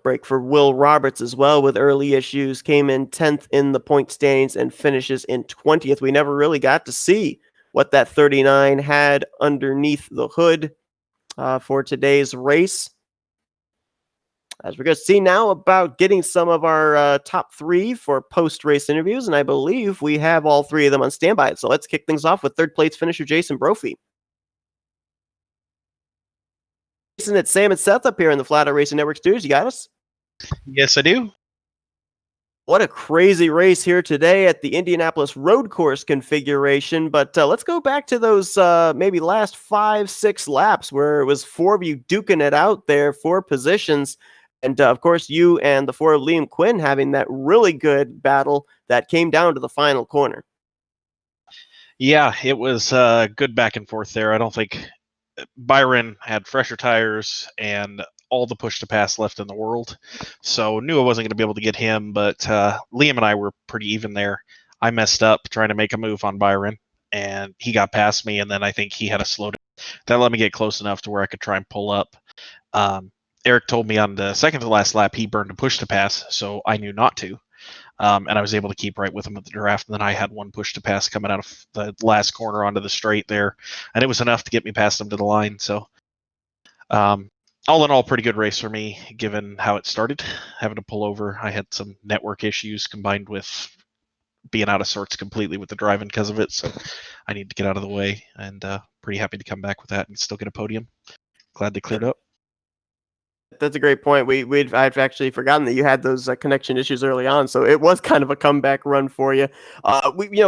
Break for Will Roberts as well with early issues, came in 10th in the point standings and finishes in 20th. We never really got to see what that 39 had underneath the hood for today's race. As we're going to see now about getting some of our top three for post-race interviews, and I believe we have all three of them on standby. So let's kick things off with third place finisher Jason Brophy. Jason, it's Sam and Seth up here in the Flatout Racing Network studios. You got us? Yes, I do. What a crazy race here today at the Indianapolis road course configuration. But let's go back to those maybe last 5-6 laps where it was four of you duking it out there for positions. And of course, you and the four of Liam Quinn having that really good battle that came down to the final corner. Yeah, it was good back and forth there. I don't think Byron had fresher tires and all the push to pass left in the world, so knew I wasn't going to be able to get him, but Liam and I were pretty even there. I messed up trying to make a move on Byron, and he got past me, and then I think he had a slow down. That let me get close enough to where I could try and pull up. Eric told me on the second to last lap he burned a push to pass, so I knew not to. And I was able to keep right with him at the draft. And then I had one push to pass coming out of the last corner onto the straight there, and it was enough to get me past him to the line. So, all in all, pretty good race for me, given how it started. Having to pull over, I had some network issues combined with being out of sorts completely with the driving because of it. So, I need to get out of the way, and pretty happy to come back with that and still get a podium. Glad they cleared up. That's a great point. I've actually forgotten that you had those connection issues early on, so it was kind of a comeback run for you.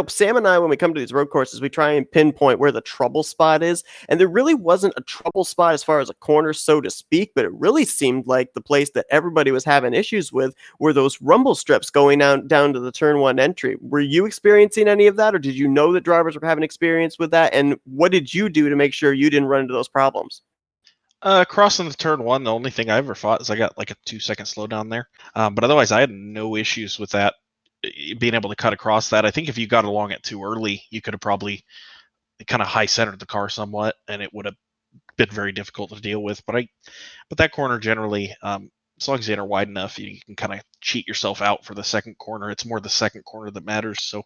Sam and I, when we come to these road courses, we try and pinpoint where the trouble spot is, and there really wasn't a trouble spot as far as a corner, so to speak. But it really seemed like the place that everybody was having issues with were those rumble strips going down to the turn one entry. Were you experiencing any of that, or did you know that drivers were having experience with that? And what did you do to make sure you didn't run into those problems? Crossing the turn one, the only thing I ever fought is I got like a 2-second slowdown there. But otherwise, I had no issues with that, being able to cut across that. I think if you got along it too early, you could have probably kind of high centered the car somewhat, and it would have been very difficult to deal with. But that corner generally, as long as you enter wide enough, you can kind of cheat yourself out for the second corner. It's more the second corner that matters. So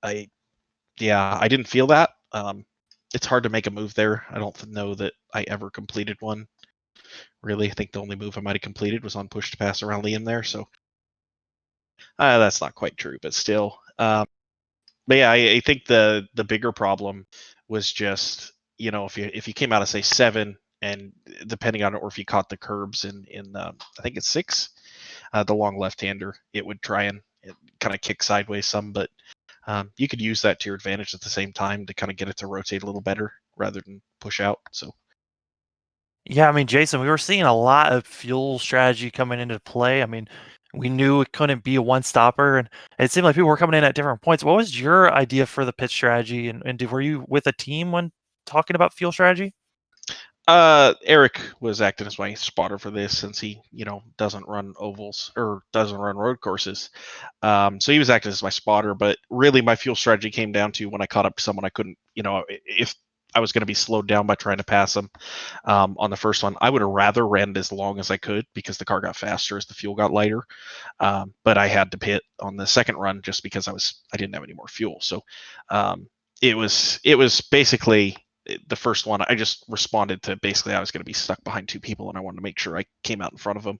I didn't feel that. It's hard to make a move there. I don't know that I ever completed one. Really, I think the only move I might have completed was on push to pass around Liam there. So that's not quite true, but still. But yeah, I think the bigger problem was just, if you came out of say 7, and depending on it, or if you caught the curbs in I think it's 6, the long left-hander, it would try and kind of kick sideways some, but you could use that to your advantage at the same time to kind of get it to rotate a little better rather than push out. So, Yeah, I mean, Jason, we were seeing a lot of fuel strategy coming into play. I mean, we knew it couldn't be a one-stopper, and it seemed like people were coming in at different points. What was your idea for the pit strategy, and were you with a team when talking about fuel strategy? Eric was acting as my spotter for this, since he, doesn't run ovals or doesn't run road courses. So he was acting as my spotter, but really my fuel strategy came down to when I caught up to someone I couldn't, if I was going to be slowed down by trying to pass them on the first one, I would have rather ran it as long as I could because the car got faster as the fuel got lighter. But I had to pit on the second run just because I didn't have any more fuel. So it was basically the first one. I just responded to basically I was going to be stuck behind 2 people, and I wanted to make sure I came out in front of them.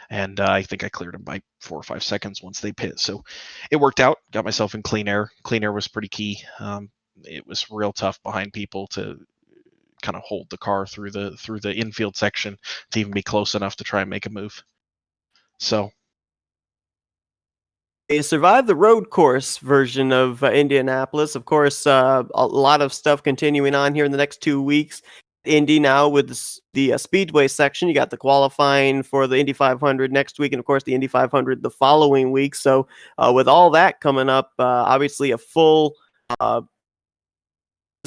And I think I cleared them by 4 or 5 seconds once they pit. So it worked out. Got myself in clean air. Clean air was pretty key. It was real tough behind people to kind of hold the car through the infield section to even be close enough to try and make a move. So They survived the road course version of Indianapolis. Of course, a lot of stuff continuing on here in the next 2 weeks. Indy now with the Speedway section. You got the qualifying for the Indy 500 next week, and of course the Indy 500 the following week. So with all that coming up, obviously a full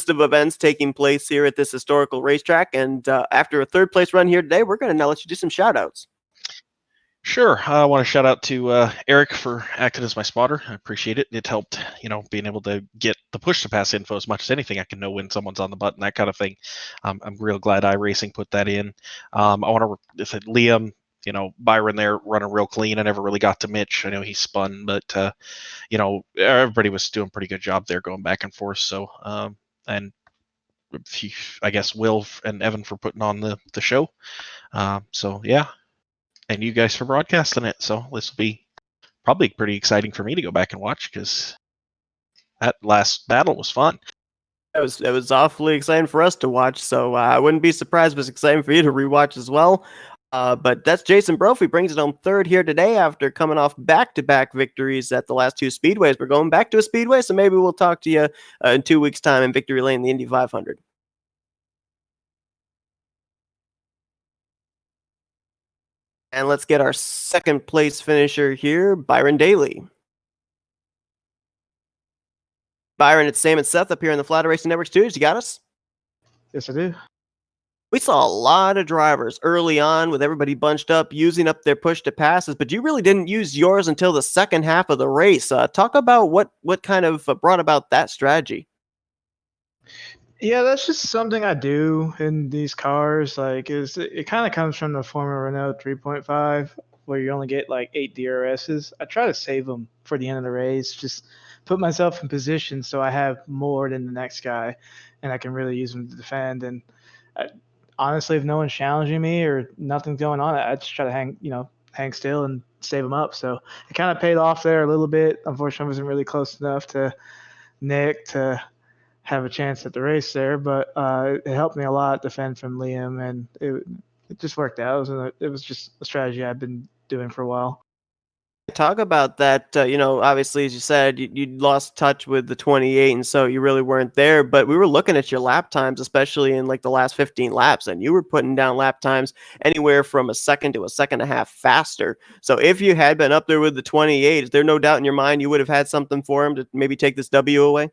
list of events taking place here at this historical racetrack. And after a third place run here today, we're going to now let you do some shout outs. Sure. I want to shout out to Eric for acting as my spotter. I appreciate it. It helped, being able to get the push to pass info as much as anything. I can know when someone's on the button, that kind of thing. I'm real glad iRacing put that in. I want to say Liam, Byron there running real clean. I never really got to Mitch. I know he spun, but everybody was doing a pretty good job there going back and forth. So, and I guess Will and Evan for putting on the show. So yeah. And you guys for broadcasting it. So this will be probably pretty exciting for me to go back and watch because that last battle was fun. It was awfully exciting for us to watch, so I wouldn't be surprised if it's exciting for you to rewatch as well. But that's Jason Brophy, brings it home third here today after coming off back-to-back victories at the last two speedways. We're going back to a speedway, so maybe we'll talk to you in 2 weeks' time in Victory Lane, the Indy 500. And let's get our second place finisher here, Byron Daly. Byron, it's Sam and Seth up here in the Flatout Racing Network studios. You got us? Yes, I do. We saw a lot of drivers early on with everybody bunched up, using up their push to passes, but you really didn't use yours until the second half of the race. Talk about what kind of brought about that strategy. Yeah, that's just something I do in these cars. It kind of comes from the former Renault 3.5, where you only get like 8 DRSs. I try to save them for the end of the race, just put myself in position so I have more than the next guy, and I can really use them to defend. And honestly, if no one's challenging me or nothing's going on, I just try to hang still and save them up. So it kind of paid off there a little bit. Unfortunately, I wasn't really close enough to Nick to have a chance at the race there, but it helped me a lot defend from Liam, and it just worked out. It was just a strategy I've been doing for a while. Talk about that. Obviously, as you said, you lost touch with the 28, and so you really weren't there. But we were looking at your lap times, especially in like the last 15 laps, and you were putting down lap times anywhere from a second to a second and a half faster. So if you had been up there with the 28, is there no doubt in your mind you would have had something for him to maybe take this W away?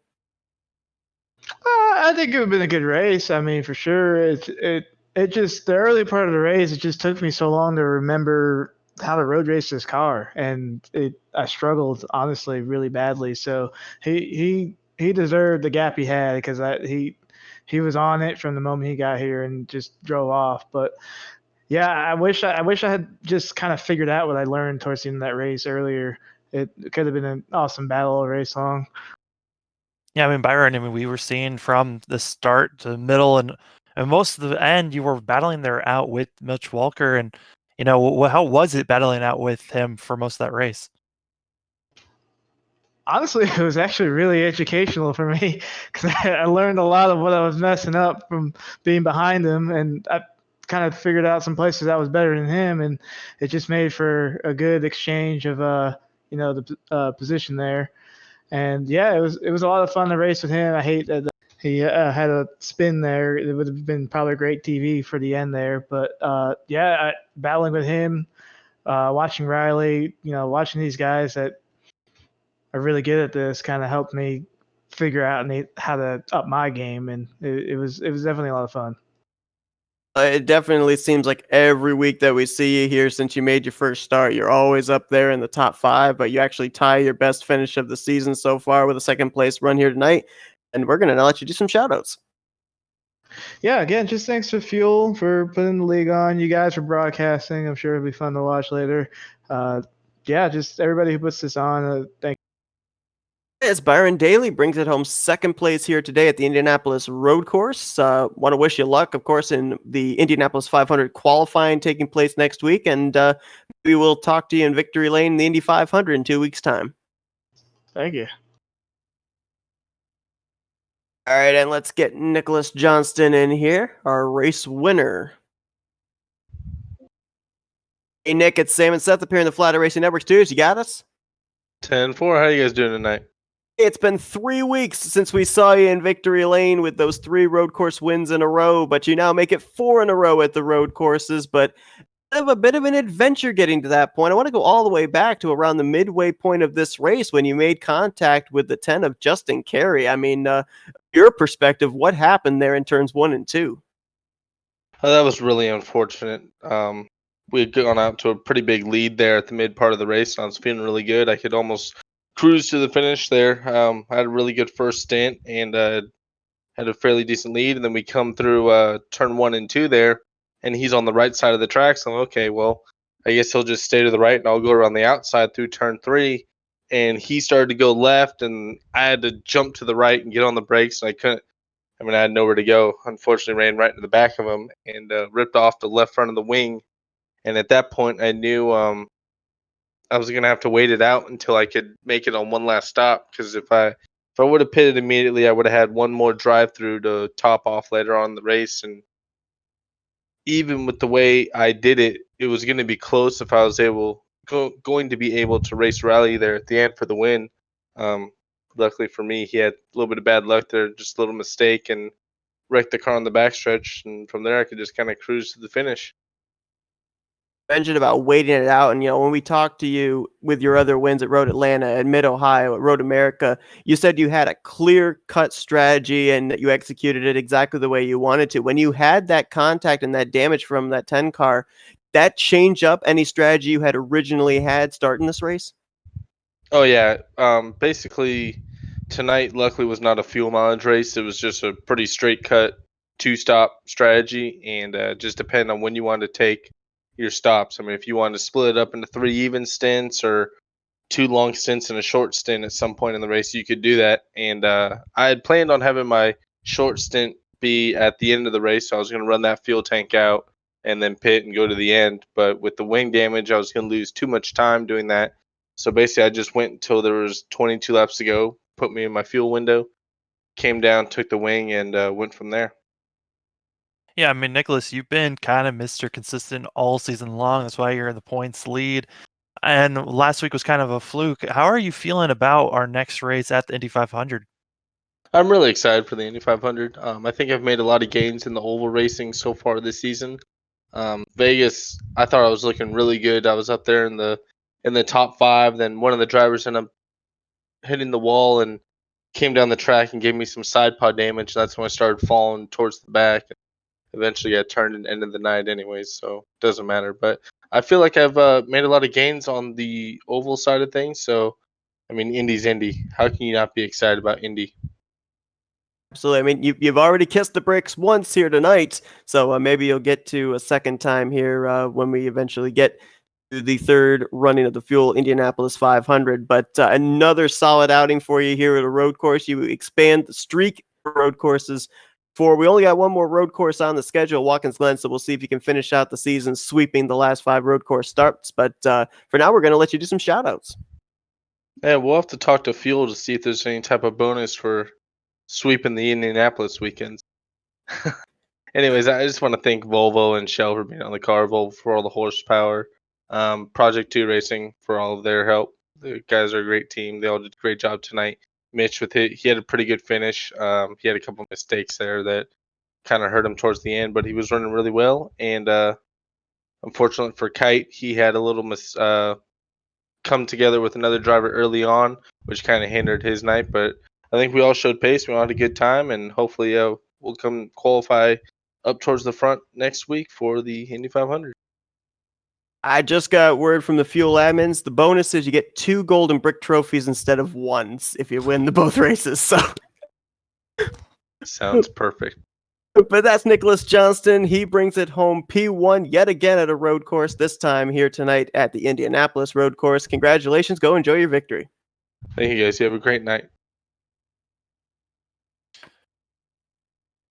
I think it would have been a good race. I mean, for sure. It just the early part of the race, it just took me so long to remember how to road race this car, and I struggled honestly really badly. So he deserved the gap he had because he was on it from the moment he got here and just drove off. But yeah, I wish I had just kind of figured out what I learned towards the end of that race earlier. It could have been an awesome battle all race long. Yeah, Byron, we were seeing from the start to the middle and most of the end, you were battling there out with Mitch Walker. And, how was it battling out with him for most of that race? Honestly, it was actually really educational for me because I learned a lot of what I was messing up from being behind him. And I kind of figured out some places I was better than him. And it just made for a good exchange of, the position there. And yeah, it was a lot of fun to race with him. I hate that he had a spin there. It would have been probably great TV for the end there. But battling with him, watching Riley, watching these guys that are really good at this kind of helped me figure out how to up my game. And it was definitely a lot of fun. It definitely seems like every week that we see you here since you made your first start, you're always up there in the top 5, but you actually tie your best finish of the season so far with a second place run here tonight. And we're going to let you do some shout outs. Yeah, again, just thanks to Fuel for putting the league on. You guys for broadcasting. I'm sure it'll be fun to watch later. Just everybody who puts this on, thank you. As Byron Daly brings it home second place here today at the Indianapolis road course. Want to wish you luck, of course, in the Indianapolis 500 qualifying taking place next week. And we will talk to you in Victory Lane, the Indy 500 in 2 weeks' time. Thank you. All right, and let's get Nicholas Johnston in here, our race winner. Hey, Nick, it's Sam and Seth up here in the Flatout Racing Network studios. You got us? 10-4. How you guys doing tonight? It's been 3 weeks since we saw you in Victory Lane with those 3 road course wins in a row, but you now make it 4 in a row at the road courses. But of a bit of an adventure getting to that point. I want to go all the way back to around the midway point of this race when you made contact with the 10 of Justin Carey. I mean, your perspective, what happened there in turns 1 and 2? That was really unfortunate. We had gone out to a pretty big lead there at the mid part of the race, and I was feeling really good. I could almost cruise to the finish there. I had a really good first stint and had a fairly decent lead, and then we come through turn 1 and 2 there, and he's on the right side of the track. So I'm okay. Well, I guess he'll just stay to the right, and I'll go around the outside through turn 3. And he started to go left, and I had to jump to the right and get on the brakes, and I couldn't. I mean, I had nowhere to go. Unfortunately, ran right into the back of him and ripped off the left front of the wing. And at that point, I knew I was gonna have to wait it out until I could make it on one last stop. Because if I would have pitted immediately, I would have had one more drive through to top off later on in the race. And even with the way I did it, it was going to be close if I was going to be able to race rally there at the end for the win. Um, Luckily for me, he had a little bit of bad luck there, just a little mistake, and wrecked the car on the backstretch. And from there, I could just kind of cruise to the finish. Mentioned about waiting it out, and when we talked to you with your other wins at Road Atlanta, at Mid Ohio, at Road America, you said you had a clear cut strategy and that you executed it exactly the way you wanted to. When you had that contact and that damage from that 10 car, that change up any strategy you had originally had starting this race? Oh yeah. Basically, tonight luckily was not a fuel mileage race. It was just a pretty straight cut 2-stop strategy, and just depend on when you want to take your stops. I mean, if you want to split it up into 3 even stints or 2 long stints and a short stint at some point in the race, you could do that. And I had planned on having my short stint be at the end of the race, so I was going to run that fuel tank out and then pit and go to the end. But with the wing damage, I was going to lose too much time doing that. So basically, I just went until there was 22 laps to go, put me in my fuel window, came down, took the wing, and went from there. Yeah, I mean, Nicholas, you've been kind of Mr. Consistent all season long. That's why you're in the points lead. And last week was kind of a fluke. How are you feeling about our next race at the Indy 500? I'm really excited for the Indy 500. I think I've made a lot of gains in the oval racing so far this season. Vegas, I thought I was looking really good. I was up there in the top 5. Then one of the drivers ended up hitting the wall and came down the track and gave me some side pod damage. That's when I started falling towards the back. Eventually, got turned and ended the night anyways, so it doesn't matter. But I feel like I've made a lot of gains on the oval side of things. So, I mean, Indy's Indy. How can you not be excited about Indy? Absolutely. I mean, you've already kissed the bricks once here tonight, so maybe you'll get to a second time here when we eventually get to the third running of the Fuel Indianapolis 500. But another solid outing for you here at a road course. You expand the streak for road courses. We only got one more road course on the schedule, Watkins Glen, so we'll see if you can finish out the season sweeping the last 5 road course starts. But for now, we're going to let you do some shout-outs. Yeah, we'll have to talk to Fuel to see if there's any type of bonus for sweeping the Indianapolis weekends. Anyways, I just want to thank Volvo and Shell for being on the car, Volvo for all the horsepower, Project 2 Racing for all of their help. The guys are a great team. They all did a great job tonight. Mitch with it, he had a pretty good finish. He had a couple mistakes there that kind of hurt him towards the end, but he was running really well. And unfortunately for Kite, he had a little come together with another driver early on, which kind of hindered his night. But I think we all showed pace. We all had a good time, and hopefully we'll come qualify up towards the front next week for the Indy 500. I just got word from the Fuel admins. The bonus is you get 2 golden brick trophies instead of 1 if you win both races. So, Sounds perfect. but that's Nicholas Johnston. He brings it home P1 yet again at a road course, this time here tonight at the Indianapolis road course. Congratulations. Go enjoy your victory. Thank you, guys. You have a great night.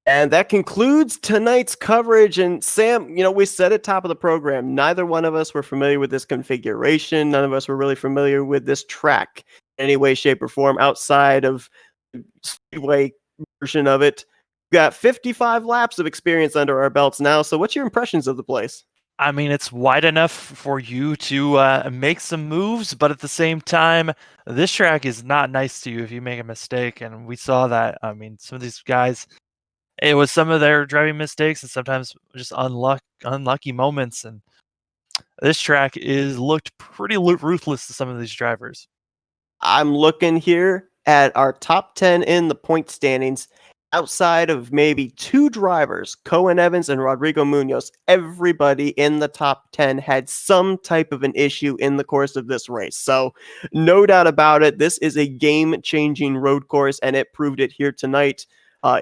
And that concludes tonight's coverage. And Sam, we said at top of the program, neither one of us were familiar with this configuration. None of us were really familiar with this track in any way, shape, or form outside of the speedway version of it. We've got 55 laps of experience under our belts now. So what's your impressions of the place? I mean, it's wide enough for you to make some moves, but at the same time, this track is not nice to you if you make a mistake. And we saw that. I mean, some of these guys, it was some of their driving mistakes and sometimes just unlucky moments. And This track is looked pretty ruthless to some of these drivers. I'm looking here at our top 10 in the point standings. Outside of maybe two drivers, Cohen Evans and Rodrigo Munoz, everybody in the top 10 had some type of an issue in the course of this race. So, no doubt about it, this is a game-changing road course, and it proved it here tonight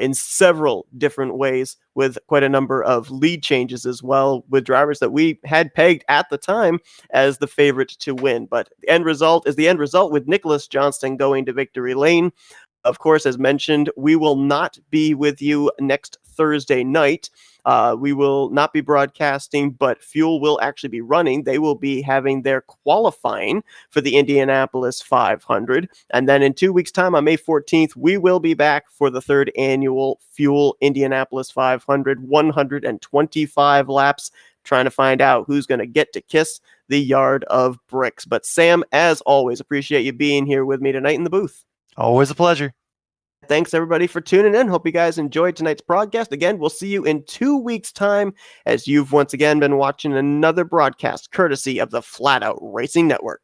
in several different ways, with quite a number of lead changes as well, with drivers that we had pegged at the time as the favorite to win. But the end result is the end result, with Nicholas Johnston going to victory lane. Of course, as mentioned, we will not be with you next Thursday night. We will not be broadcasting, but Fuel will actually be running. They will be having their qualifying for the Indianapolis 500. And then in 2 weeks' time, on May 14th, we will be back for the third annual Fuel Indianapolis 500, 125 laps, trying to find out who's going to get to kiss the yard of bricks. But Sam, as always, appreciate you being here with me tonight in the booth. Always a pleasure. Thanks, everybody, for tuning in. Hope you guys enjoyed tonight's broadcast. Again, we'll see you in 2 weeks' time as you've once again been watching another broadcast courtesy of the Flatout Racing Network.